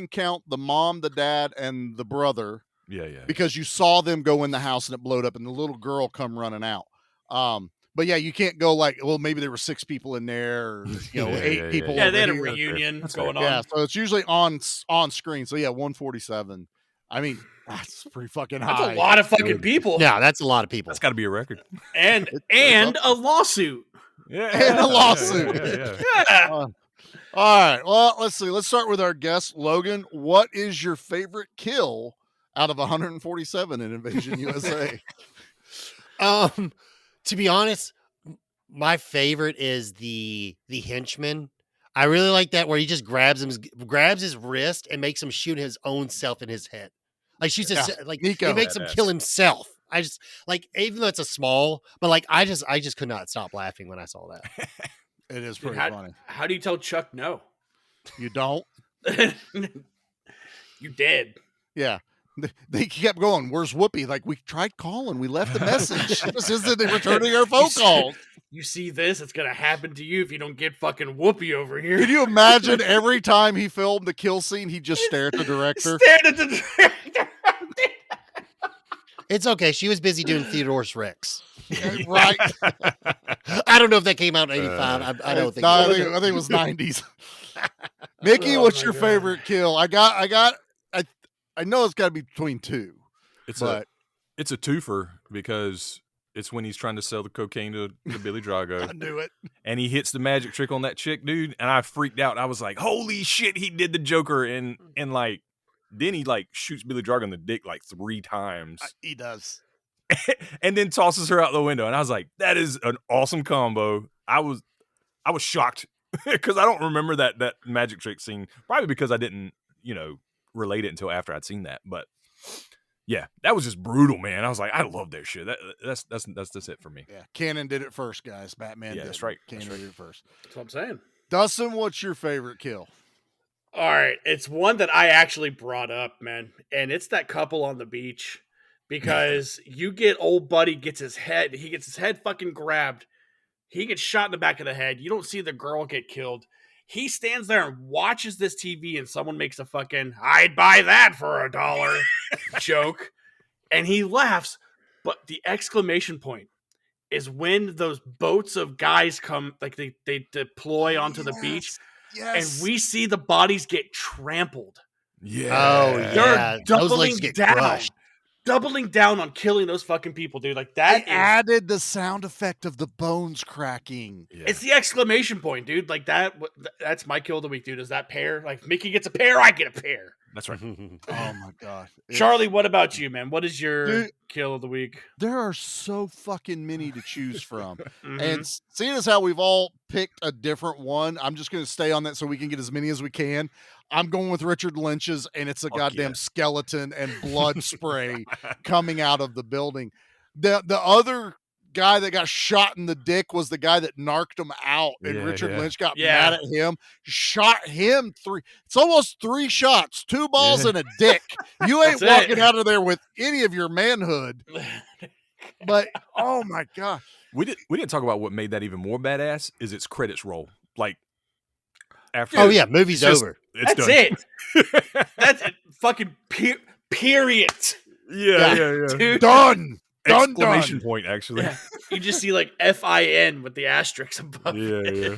count the mom, the dad, and the brother Yeah. because you saw them go in the house and it blowed up and the little girl come running out. But yeah, you can't go like, well, maybe there were 6 people in there, or, Yeah, 8 people. Yeah, over they had a here. reunion That's going fair. on. Yeah, so it's usually on screen. So yeah, 147. I mean, that's pretty fucking high. That's a lot of fucking people. Yeah, that's a lot of people. That's got to be a record. And It's a lawsuit. Yeah. And a lawsuit. Yeah. Yeah. All right. Well, let's see. Let's start with our guest, Logan. What is your favorite kill out of 147 in Invasion USA? To be honest, my favorite is the henchman. I really like that where he just grabs his wrist and makes him shoot his own self in his head. Like shoots his, like Nico. he makes him kill himself. I just like, even though it's a small, but like I just could not stop laughing when I saw that. It is Dude, pretty funny. how do you tell Chuck no? You don't? You did. Yeah. They kept going. Where's Whoopi? Like, we tried calling. We left a message. This isn't returning our phone calls. You see this? It's gonna happen to you if you don't get fucking Whoopi over here. Can you imagine every time he filmed the kill scene, he'd just stare at the director? Stared at the director. It's okay. She was busy doing Theodore's Rex. Right. I don't know if that came out in 85. I don't think. No, it was. I think it was 90s. Mickey, Oh what's my your God. favorite kill? I know it's got to be between 2. It's But a twofer because it's when he's trying to sell the cocaine to Billy Drago. I knew it. And he hits the magic trick on that chick, dude. And I freaked out. I was like, holy shit, he did the Joker. And like, then he like shoots Billy Drago in the dick like 3 times. He does. And then tosses her out the window. And I was like, that is an awesome combo. I was shocked because I don't remember that magic trick scene. Probably because I didn't, relate it until after I'd seen that. But yeah, that was just brutal, man. I was like, I love that shit. That's it for me. Yeah. Cannon did it first, guys. Batman Yeah, did. that's right. Cannon That's right. did it first. That's what I'm saying. Dustin, what's your favorite kill? All right, it's one that I actually brought up, man, and it's that couple on the beach because you get old buddy gets his head fucking grabbed. He gets shot in the back of the head. You don't see the girl get killed. He stands there and watches this TV and someone makes a fucking "I'd buy that for $1" joke, and he laughs. But the exclamation point is when those boats of guys come, like they deploy onto the beach. Yes. And we see the bodies get trampled. Yeah. Oh, They're yeah. Those doubling legs get down. crushed. Doubling down on killing those fucking people, dude. Like They that is, added the sound effect of the bones cracking. Yeah. it's the exclamation point, dude. Like that's my kill of the week, dude. Is that pair? Like if Mickey gets a pair, I get a pair. That's right. Oh my god. Charlie, what about you, man? What is your Dude. kill of the week? There are so fucking many to choose from. Mhm. And seeing as how we've all picked a different one, I'm just going to stay on that so we can get as many as we can. I'm going with Richard Lynch's, and it's a Fuck goddamn yeah. skeleton and blood spray coming out of the building. The other guy that got shot in the dick was the guy that narked him out, and Yeah, Richard yeah. Lynch got Yeah. mad at him, shot him 3. It's almost 3 shots, 2 balls Yeah. and a dick. You ain't That's it. walking out of there with any of your manhood. But oh my god. We didn't talk about what made that even more badass is its credits roll. Like after Oh yeah, movie's it's just- over. it's That's done. it. That's it. Fucking period. Yeah. Dude. Done. Dun, Exclamation dun. point, actually. Yeah. You just see like FIN with the asterisk above. Yeah, yeah.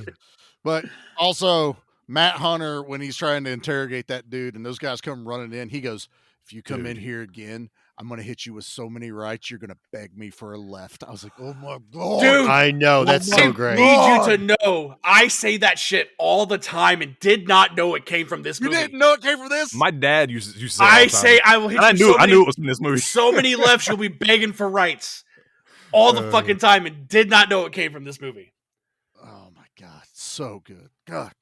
But also, Matt Hunter, when he's trying to interrogate that dude and those guys come running in, he goes, if you come in here again, I'm going to hit you with so many rights, you're going to beg me for a left. I was like, oh my God. Dude, I know. That's my so I great. need you to know, I say that shit all the time and did not know it came from this You movie. didn't know it came from this? My dad used to say it all I the time. say I will hit And I you knew, so I many, knew it was from this movie. so many lefts, you'll be begging for rights all the fucking time and did not know it came from this movie. Oh my God. So good. God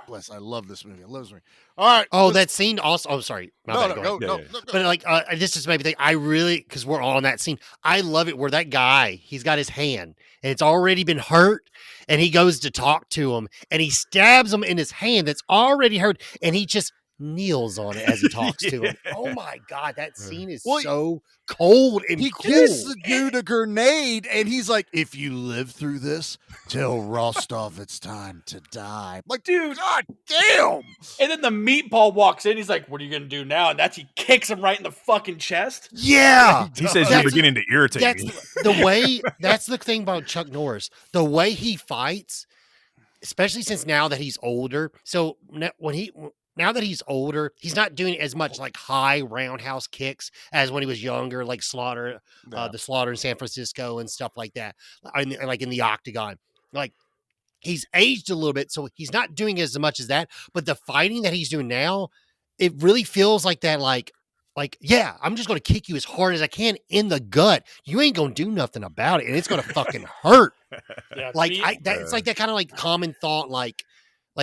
bless. I love this movie. I love this movie. All right. Oh, that scene also. Oh, sorry. My bad, go ahead. Yeah, yeah. But like, this just made me think. I really, because we're all on that scene. I love it where that guy, he's got his hand and it's already been hurt, and he goes to talk to him, and he stabs him in his hand that's already hurt, and he just kneels on it as he talks to him. Oh my God, that scene is so cold and he cool. gives the dude a grenade, and he's like, if you live through this, tell Rostov it's time to die. Like, Dude. God damn. And then the meatball walks in. He's like, what are you going to do now? And he kicks him right in the fucking chest. Yeah. He says you're beginning to irritate That's me. the way. That's the thing about Chuck Norris. The way he fights, especially since now that he's older. So now that he's older, he's not doing as much like high roundhouse kicks as when he was younger, like Slaughter, the Slaughter in San Francisco and stuff like that, like in the Octagon. Like, he's aged a little bit, so he's not doing as much as that. But the fighting that he's doing now, it really feels like that. Like, yeah, I'm just going to kick you as hard as I can in the gut. You ain't going to do nothing about it, and it's going to fucking hurt. Yeah, It's like that kind of like common thought. Like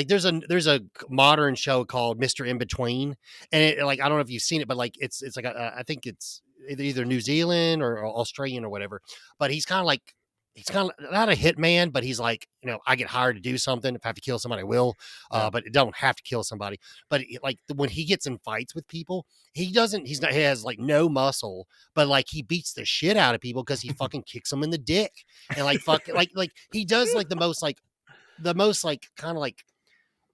there's a modern show called Mr. In Between, and it, like, I don't know if you've seen it, but like it's like I think it's either New Zealand or Australian or whatever. But he's kind of not a hitman, but he's like, I get hired to do something. If I have to kill somebody, I will. But it don't have to kill somebody. But like when he gets in fights with people, he has like no muscle, but like he beats the shit out of people because he fucking kicks them in the dick. And like, like he does like the most kind of like,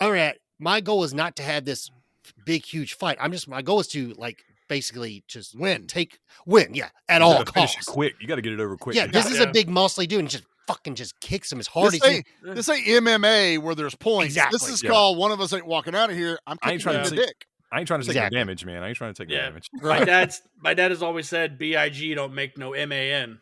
all right, my goal is not to have this big, huge fight. My goal is to like, basically just win, at all costs. Quick, you got to get it over quick. Yeah, this is a big muscly dude, and just kicks him as hard as he. This ain't MMA where there's points. Exactly. This is called one of us ain't walking out of here. I'm kicking you in the dick. I ain't trying to take the damage, man. I ain't trying to take the damage. My dad has always said, "BIG don't make no MAN."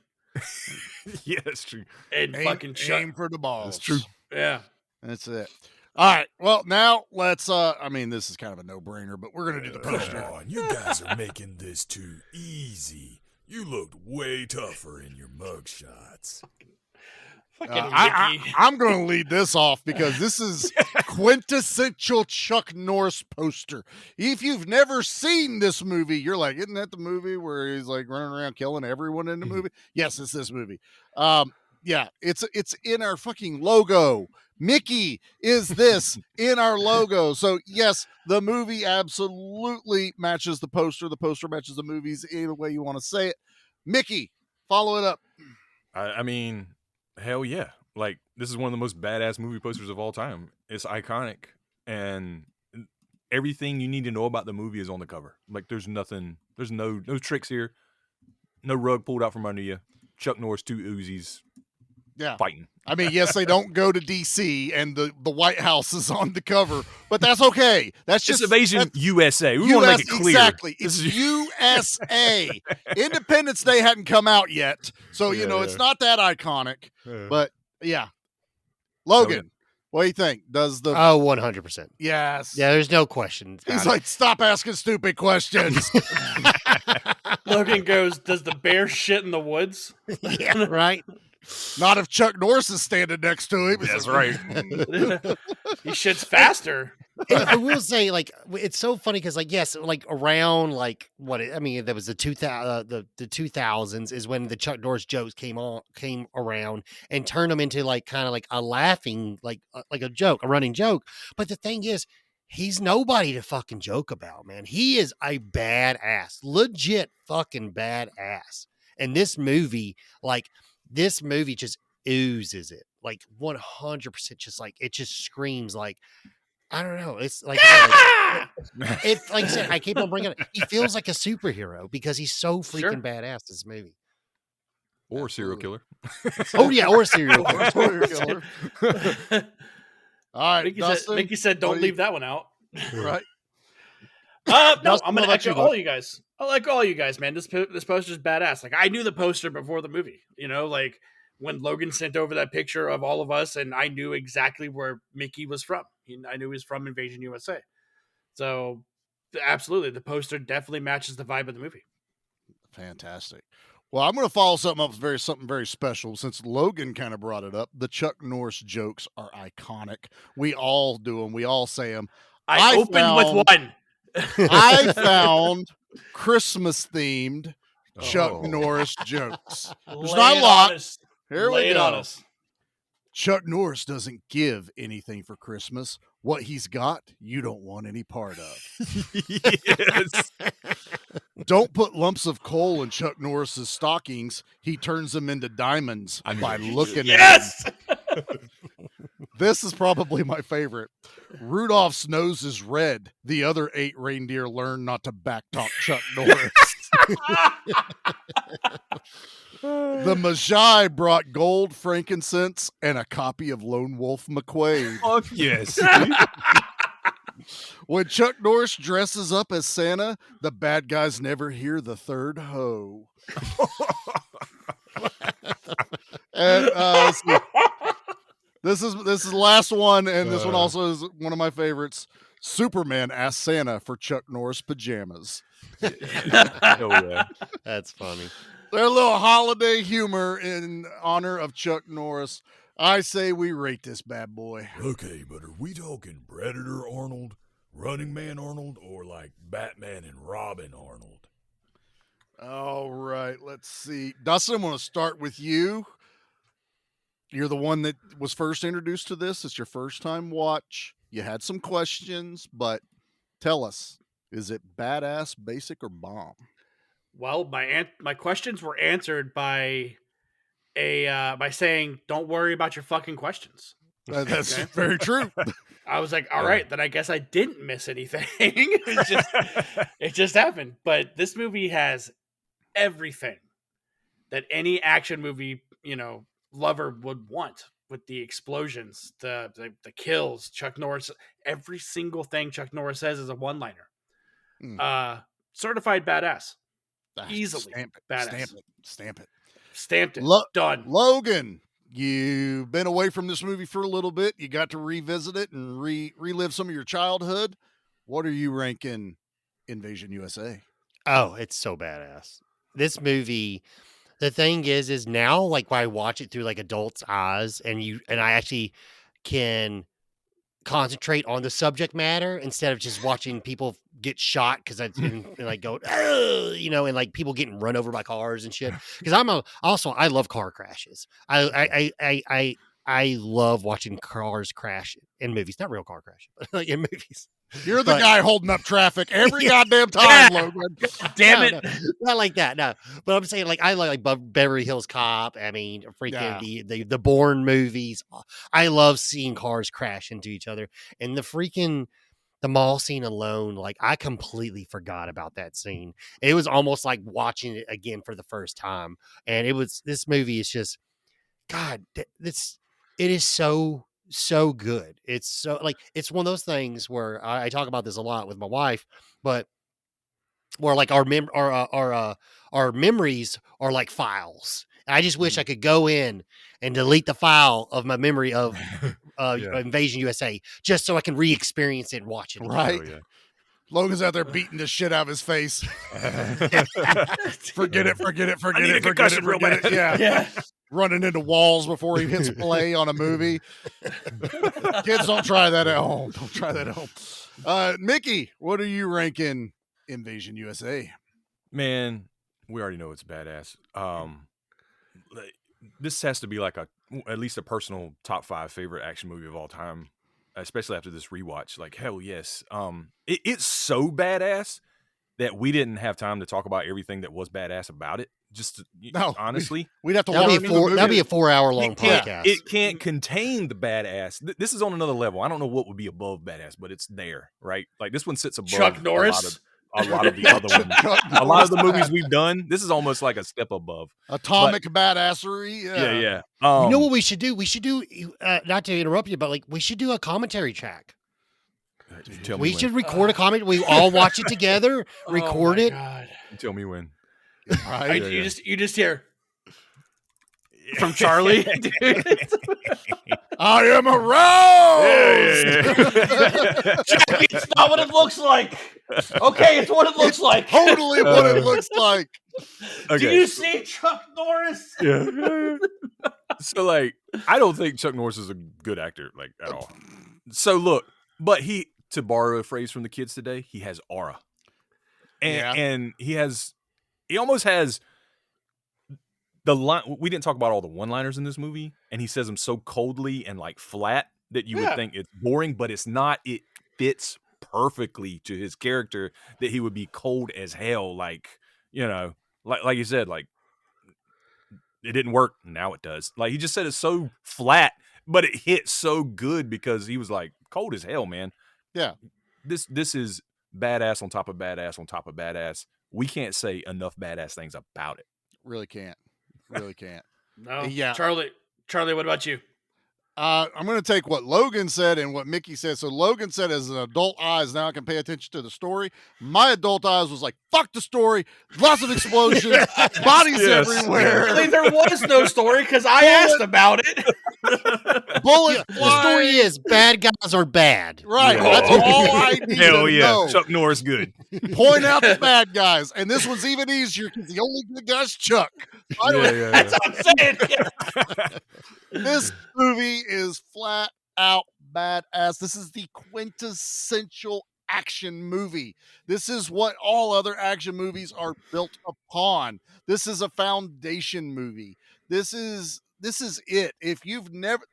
Yeah, that's true. And fucking aim for the balls. That's true. Yeah, that's it. All right. Well, now let's. I mean, this is kind of a no-brainer, but we're gonna do the poster. Come on, you guys are making this too easy. You looked way tougher in your mugshots. I'm going to lead this off because this is quintessential Chuck Norris poster. If you've never seen this movie, you're like, isn't that the movie where he's like running around killing everyone in the movie? Yes, it's this movie. Yeah, it's in our fucking logo. Mickey is this in our logo. So yes, the movie absolutely matches the poster. The poster matches the movies, either way you want to say it. Mickey, follow it up. I mean, hell yeah. Like, this is one of the most badass movie posters of all time. It's iconic, and everything you need to know about the movie is on the cover. Like, there's no tricks here. No rug pulled out from under you. Chuck Norris, 2 Uzis. Yeah. Fighting. I mean, yes, they don't go to DC and the White House is on the cover, but that's okay. That's just Invasion USA. We want to make it clear. Exactly. It's USA. Independence Day hadn't come out yet. So, it's not that iconic. But yeah. Logan, what do you think? Does the 100%. Yes. Yeah, there's no question. He's like, stop asking stupid questions. Logan goes, does the bear shit in the woods? Yeah, right. Not if Chuck Norris is standing next to him. That's right. He shits faster. I will say, like, it's so funny because, like, yes, like around like there was the 2000s is when the Chuck Norris jokes came around and turned them into like kind of like a laughing like a joke, a running joke. But the thing is, he's nobody to fucking joke about, man. He is a badass, legit fucking badass. And this movie just oozes it, like 100%. Just like it just screams like, I don't know. It's like, it's like I said, I keep on bringing it. He feels like a superhero because he's so freaking badass. This movie. Or serial killer. Oh yeah, or serial Or killer. serial killer. All right, Dustin. Mickey said, "Don't leave that one out." Right. No, Dustin, I'm what gonna about echo you, bud? all you guys. I like all you guys, man. This poster's badass. Like I knew the poster before the movie. You know, like when Logan sent over that picture of all of us, and I knew exactly where Mickey was from. I knew he was from Invasion USA. So, absolutely, the poster definitely matches the vibe of the movie. Fantastic. Well, I'm going to follow something up with something very special since Logan kind of brought it up. The Chuck Norris jokes are iconic. We all do them. We all say them. I opened with one. I found Christmas-themed Chuck Oh. Norris jokes. There's Lay not a it lot. on us. Here Lay we it go. on us. Chuck Norris doesn't give anything for Christmas. What he's got, you don't want any part of. Yes. Don't put lumps of coal in Chuck Norris's stockings. He turns them into diamonds by looking at Yes. them. This is probably my favorite. Rudolph's nose is red. The other 8 reindeer learn not to backtalk Chuck Norris. The Magi brought gold, frankincense, and a copy of Lone Wolf McQuade. Fuck yes. When Chuck Norris dresses up as Santa, the bad guys never hear the third ho. And let's see. This is the last one, and this one also is one of my favorites. Superman asked Santa for Chuck Norris pajamas. Oh yeah. That's funny. They're a little holiday humor in honor of Chuck Norris. I say we rate this bad boy. Okay, but are we talking Predator Arnold, Running Man Arnold, or like Batman and Robin Arnold? All right, let's see. Dustin, I'm going to start with you. You're the one that was first introduced to this. It's your first time watch. You had some questions, but tell us, is it badass, basic, or bomb? Well, my questions were answered by by saying, "Don't worry about your fucking questions." That's Okay. very true. I was like, all right, then I guess I didn't miss anything. It just happened. But this movie has everything that any action movie, lover would want, with the explosions, the kills, Chuck Norris. Every single thing Chuck Norris says is a one-liner. Certified badass. Easily badass. Stamp it. Stamped it. Done. Logan, you've been away from this movie for a little bit. You got to revisit it and relive some of your childhood. What are you ranking Invasion USA? Oh, it's so badass. This movie, the thing is now, like, when I watch it through like adults' eyes, and I actually can concentrate on the subject matter instead of just watching people get shot because I and like go, and like people getting run over by cars and shit. Because I love car crashes. I love watching cars crash in movies, not real car crashes, but like in movies. You're the guy holding up traffic every goddamn time, Logan. Damn it. No, not like that. No, but I'm saying, like, I like Beverly Hills Cop. I mean, freaking the Bourne movies. I love seeing cars crash into each other, and the mall scene alone. Like, I completely forgot about that scene. It was almost like watching it again for the first time. And this movie is just, God, it is so good. It's so, like, it's one of those things where I talk about this a lot with my wife, but where like our memories are like files. And I just wish I could go in and delete the file of my memory of Invasion USA just so I can re-experience it and watch it again. Right. Oh, yeah. Logan's out there beating the shit out of his face. Forget it. Yeah. Running into walls before he hits play on a movie. Kids, don't try that at home. Don't try that at home. Mickey, what are you ranking Invasion USA? Man, we already know it's badass. This has to be like at least a personal top 5 favorite action movie of all time, especially after this rewatch. Like, hell yes. It's so badass that we didn't have time to talk about everything that was badass about it. Honestly, we'd have to that'd be a 4-hour long podcast. It can't contain the badass. This is on another level. I don't know what would be above badass, but it's there, right? Like, this one sits above Chuck Norris. a lot of the other ones. A lot of the movies we've done, this is almost like a step above. Atomic badassery. Yeah. You know what we should do? We should do, not to interrupt you, but like we should do a commentary track. We should record a comment. We all watch it together, record it. God. Tell me when. Right? You just hear from Charlie. Dude. I am aroused. Jackie, it's not what it looks like. Okay, it's what it looks like. Totally what it looks like. Okay. Do you see Chuck Norris? Yeah. So, like, I don't think Chuck Norris is a good actor, like, at all. So, look, but to borrow a phrase from the kids today, he has aura. And he almost has the line. We didn't talk about all the one-liners in this movie, and he says them so coldly and like flat that you would think it's boring, but it's not. It fits perfectly to his character that he would be cold as hell. Like, you know, like you said, like it didn't work. Now it does. Like he just said it's so flat, but it hit so good because he was like cold as hell, man. Yeah. This is badass on top of badass on top of badass. We can't say enough badass things about it. Really can't. No. Yeah. Charlie, what about you? I'm going to take what Logan said and what Mickey said. So Logan said as an adult eyes, now I can pay attention to the story. My adult eyes was like, fuck the story. Lots of explosions, bodies everywhere. Really, there was no story because I asked about it. Bullets The story is bad guys are bad. Right. Yeah. That's all I need Hell to yeah. know. Chuck Norris good. Point out the bad guys. And this one's even easier because the only good guy's Chuck. That's what I'm saying. Yeah. This movie is flat out badass. This is the quintessential action movie. This is what all other action movies are built upon. This is a foundation movie. This is it. If you've never,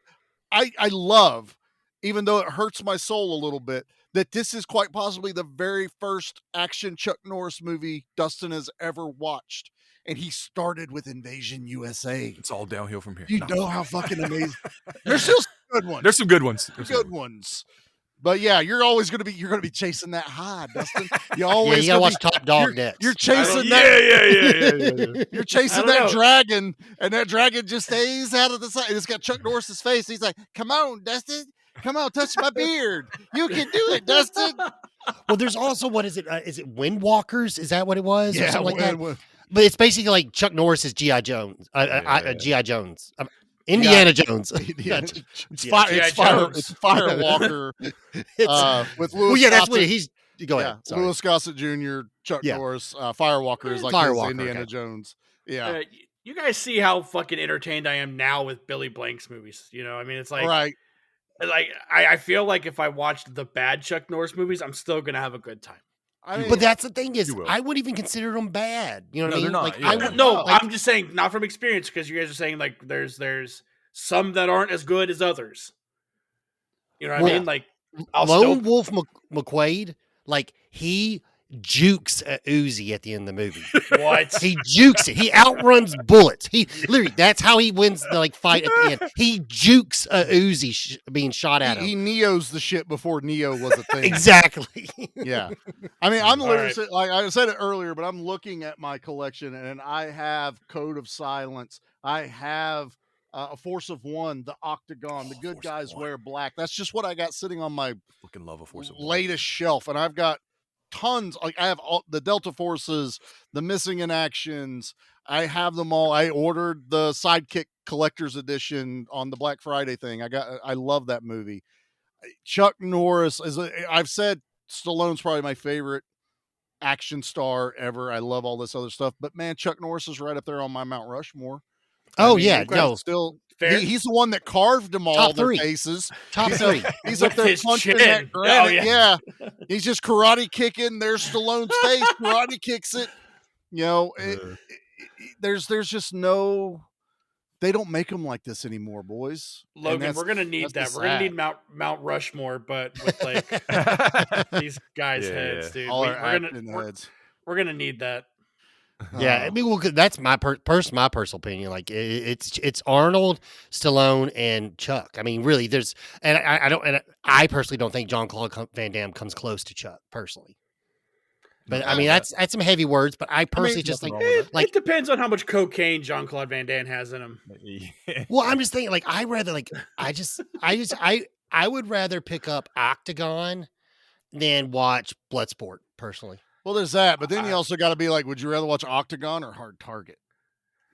I love, even though it hurts my soul a little bit, that this is quite possibly the very first action Chuck Norris movie Dustin has ever watched. And he started with Invasion USA. It's all downhill from here. You know how fucking amazing. There's still some good ones. There's some good ones. Good ones. But yeah, you're gonna be chasing that high, Dustin. You always you gotta watch Top Dog next. You're chasing that. Yeah. You're chasing that dragon, and that dragon just stays out of the sight. It's got Chuck Norris's face. He's like, "Come on, Dustin. Come on, touch my beard. You can do it, Dustin." Well, there's also what is it? Is it Windwalkers? Is that what it was? Yeah, or something like that. But it's basically like Chuck Norris's G.I. Jones. G.I. Jones. Indiana Jones. It's Firewalker with Louis. Well, yeah, that's Gossett. what he's. Go ahead. Sorry. Louis Gossett Jr., Chuck Norris, Firewalker is like his Indiana Jones. Yeah. You guys see how fucking entertained I am now with Billy Blank's movies. You know, I mean, it's like, right. Like I feel like if I watched the bad Chuck Norris movies, I'm still gonna have a good time. I mean, but that's the thing is, I wouldn't even consider them bad. You know what I mean? They're not. Like, Yeah. I would, No, I'm just saying, not from experience, because you guys are saying like there's some that aren't as good as others. You know what I mean? Like Lone Wolf McQuaid, like he jukes a Uzi at the end of the movie. What? He jukes it. He outruns bullets. He literally, that's how he wins the like fight at the end. He jukes a Uzi being shot at him. He Neos the shit before Neo was a thing. Exactly. Yeah. I mean, I'm literally like I said it earlier, but I'm looking at my collection and I have Code of Silence. I have A Force of One, the Octagon, the Good Guys Wear Black. That's just what I got sitting on my fucking love A Force of One latest shelf, and I've got tons. Like I have all the Delta Forces, the Missing in Actions. I have them all. I ordered the Sidekick Collector's Edition on the Black Friday thing. I love that movie. Chuck Norris I've said Stallone's probably my favorite action star ever. I love all this other stuff, but man, Chuck Norris is right up there on my Mount Rushmore. Oh, yeah, no. Still, he's the one that carved them all. Top their three. faces. Top three. He's up there punching that granite. Yeah. He's just karate kicking. There's Stallone's face. Karate kicks it. You know, there's just no. They don't make them like this anymore, boys. Logan, we're gonna need that. We're gonna need Mount Rushmore, but with like these guys' heads, dude. We're gonna need that. Yeah, I mean, well, that's my my personal opinion. Like, it's Arnold, Stallone, and Chuck. I mean, really, there's, and I personally don't think Jean-Claude Van Damme comes close to Chuck personally. But I mean, that's some heavy words. But I personally just think, it depends on how much cocaine Jean-Claude Van Damme has in him. Well, I'm just thinking, like, I would rather pick up Octagon than watch Bloodsport personally. Well, there's that, but then you also got to be like, would you rather watch Octagon or Hard Target?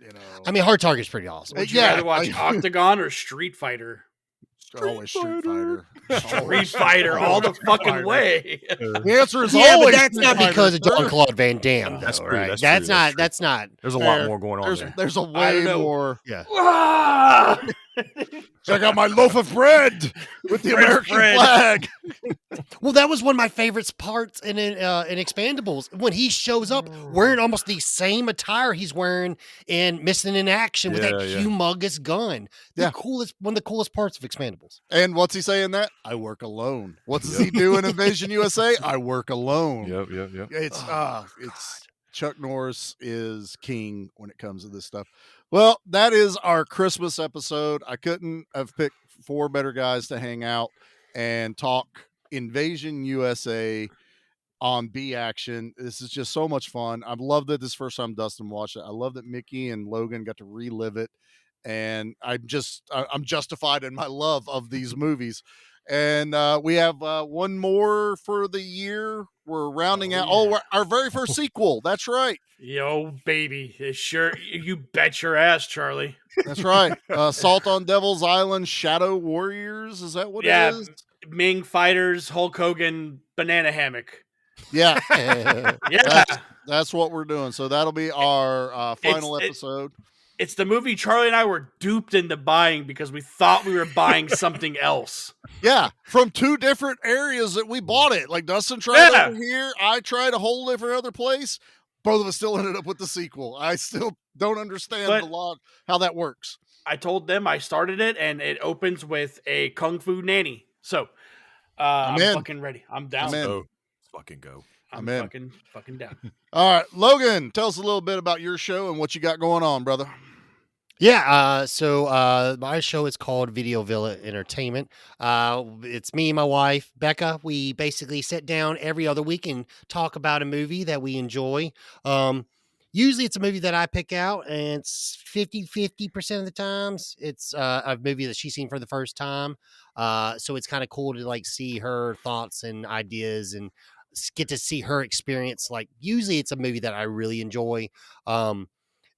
You know, I mean, Hard Target's pretty awesome. Would you rather watch Octagon or Street Fighter? Always Street Fighter. Street Fighter all the fucking way. The answer is yeah, always but that's Street not Fighter. because of Jean-Claude Van Damme. That's though, true, right? that's true. That's not. There's a lot more going on there. There's a way more. Yeah. Check out my loaf of bread with the American flag. Well, that was one of my favorite parts in Expandables when he shows up wearing almost the same attire he's wearing in Missing in Action with that humongous gun. One of the coolest parts of Expandables. And what's he saying that? I work alone. What does he do in Invasion USA? I work alone. Yep. It's Chuck Norris is king when it comes to this stuff. Well, that is our Christmas episode. I couldn't have picked 4 better guys to hang out and talk Invasion USA on B Action. This is just so much fun. I love that this first time Dustin watched it. I love that Mickey and Logan got to relive it. And I'm justified in my love of these movies. And we have one more for the year. We're rounding out. Our very first sequel. That's right. Yo, baby. Sure. You bet your ass, Charlie. That's right. Assault on Devil's Island, Shadow Warriors. Is that what it is? Ming Fighters, Hulk Hogan, Banana Hammock. Yeah. Yeah. That's what we're doing. So that'll be our final episode. It's the movie Charlie and I were duped into buying because we thought we were buying something else. Yeah, from 2 different areas that we bought it. Like Dustin tried over here, I tried a whole different other place. Both of us still ended up with the sequel. I still don't understand how that works. I told them I started it, and it opens with a Kung Fu nanny. So I'm fucking ready. I'm down. Let's fucking go. I'm fucking down. All right, Logan, tell us a little bit about your show and what you got going on, brother. Yeah, so my show is called Video Villa Entertainment. It's me and my wife, Becca. We basically sit down every other week and talk about a movie that we enjoy. Usually it's a movie that I pick out, and it's 50% of the times it's a movie that she's seen for the first time. So it's kind of cool to like see her thoughts and ideas and get to see her experience. Like usually it's a movie that I really enjoy.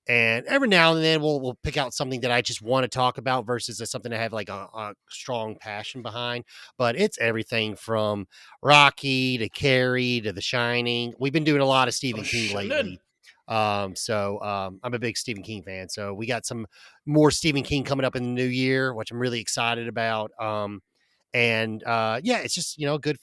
And every now and then we'll pick out something that I just want to talk about versus something I have like a strong passion behind. But it's everything from Rocky to Carrie to The Shining. We've been doing a lot of Stephen King lately. So I'm a big Stephen King fan. So we got some more Stephen King coming up in the new year, which I'm really excited about. It's just, good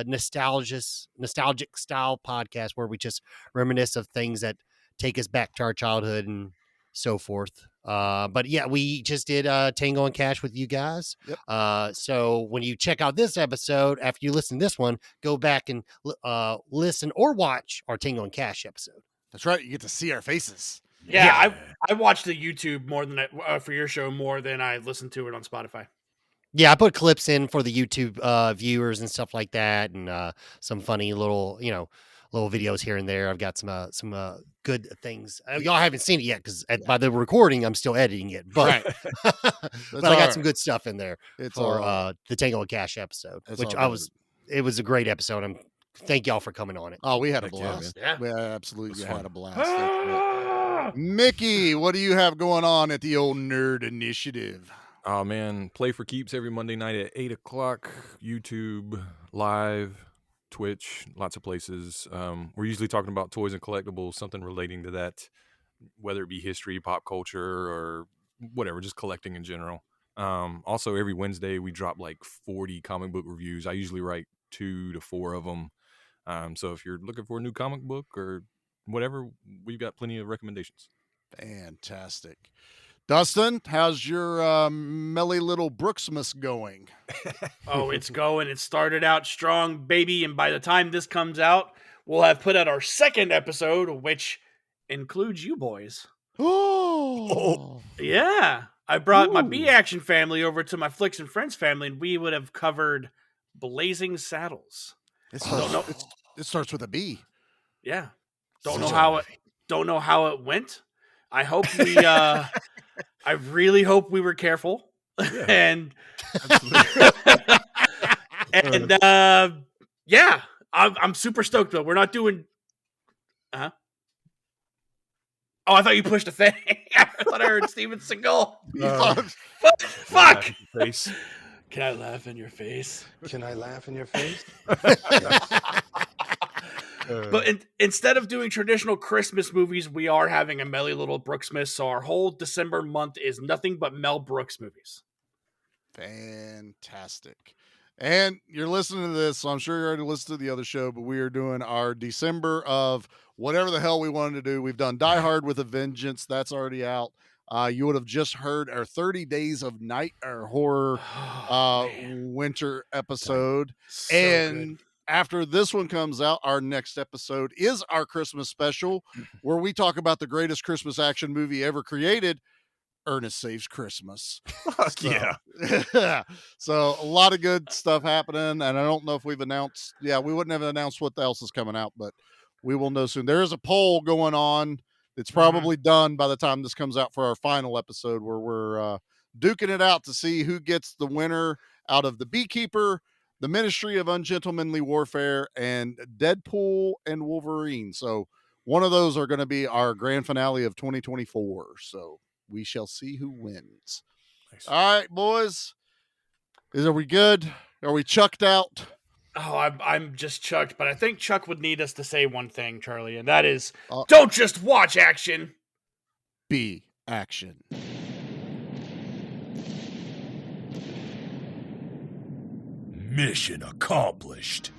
nostalgic style podcast where we just reminisce of things that take us back to our childhood and so forth. But yeah, we just did Tango and Cash with you guys. Yep. So when you check out this episode, after you listen to this one, go back and listen or watch our Tango and Cash episode. That's right. You get to see our faces. Yeah. I watched the YouTube more than for your show more than I listened to it on Spotify. Yeah, I put clips in for the YouTube viewers and stuff like that, and some funny little videos here and there. I've got some good things. Y'all haven't seen it yet because by the recording, I'm still editing it. But, but I got some good stuff in there for the Tango and Cash episode, it was a great episode. Thank y'all for coming on it. Oh, we had a blast. Yeah. We absolutely had a blast. Mickey, what do you have going on at the old Nerd Initiative? Oh, man. Play for Keeps every Monday night at 8 o'clock. YouTube, live, Twitch, lots of places. We're usually talking about toys and collectibles, something relating to that, whether it be history, pop culture, or whatever, just collecting in general. Also, every Wednesday, we drop like 40 comic book reviews. I usually write 2 to 4 of them. So if you're looking for a new comic book or whatever, we've got plenty of recommendations. Fantastic. Dustin, how's your melly little Brooksmas going? Oh, it's going. It started out strong, baby. And by the time this comes out, we'll have put out our second episode, which includes you boys. Oh, yeah. I brought my B-Action family over to my Flicks and Friends family, and we would have covered Blazing Saddles. It's It starts with a B. Yeah. Don't Such know how it went. I hope we I really hope we were careful. Yeah. and Absolutely. and yeah, I'm super stoked though. We're not doing Oh, I thought you pushed a thing. I thought I heard Steven Seagal. Fuck. Face. Can I laugh in your face? Can I laugh in your face? But instead of doing traditional Christmas movies, we are having a Melly Little Brooksmith. So our whole December month is nothing but Mel Brooks movies. Fantastic. And you're listening to this, so I'm sure you already listened to the other show, but we are doing our December of whatever the hell we wanted to do. We've done Die Hard with a Vengeance. That's already out. You would have just heard our 30 Days of Night or Horror winter episode. So and good. after this one comes out, our next episode is our Christmas special, where we talk about the greatest Christmas action movie ever created, Ernest Saves Christmas. Fuck yeah. So a lot of good stuff happening. And I don't know if we've announced. Yeah, we wouldn't have announced what else is coming out, but we will know soon. There is a poll going on. It's probably done by the time this comes out for our final episode, where we're duking it out to see who gets the winner out of The Beekeeper, The Ministry of Ungentlemanly Warfare, and Deadpool and Wolverine. So one of those are going to be our grand finale of 2024. So we shall see who wins. Nice. All right, boys. Are we good? Are we chucked out? Oh, I'm just chucked, but I think Chuck would need us to say one thing, Charlie, and that is don't just watch action. Be action. Mission accomplished.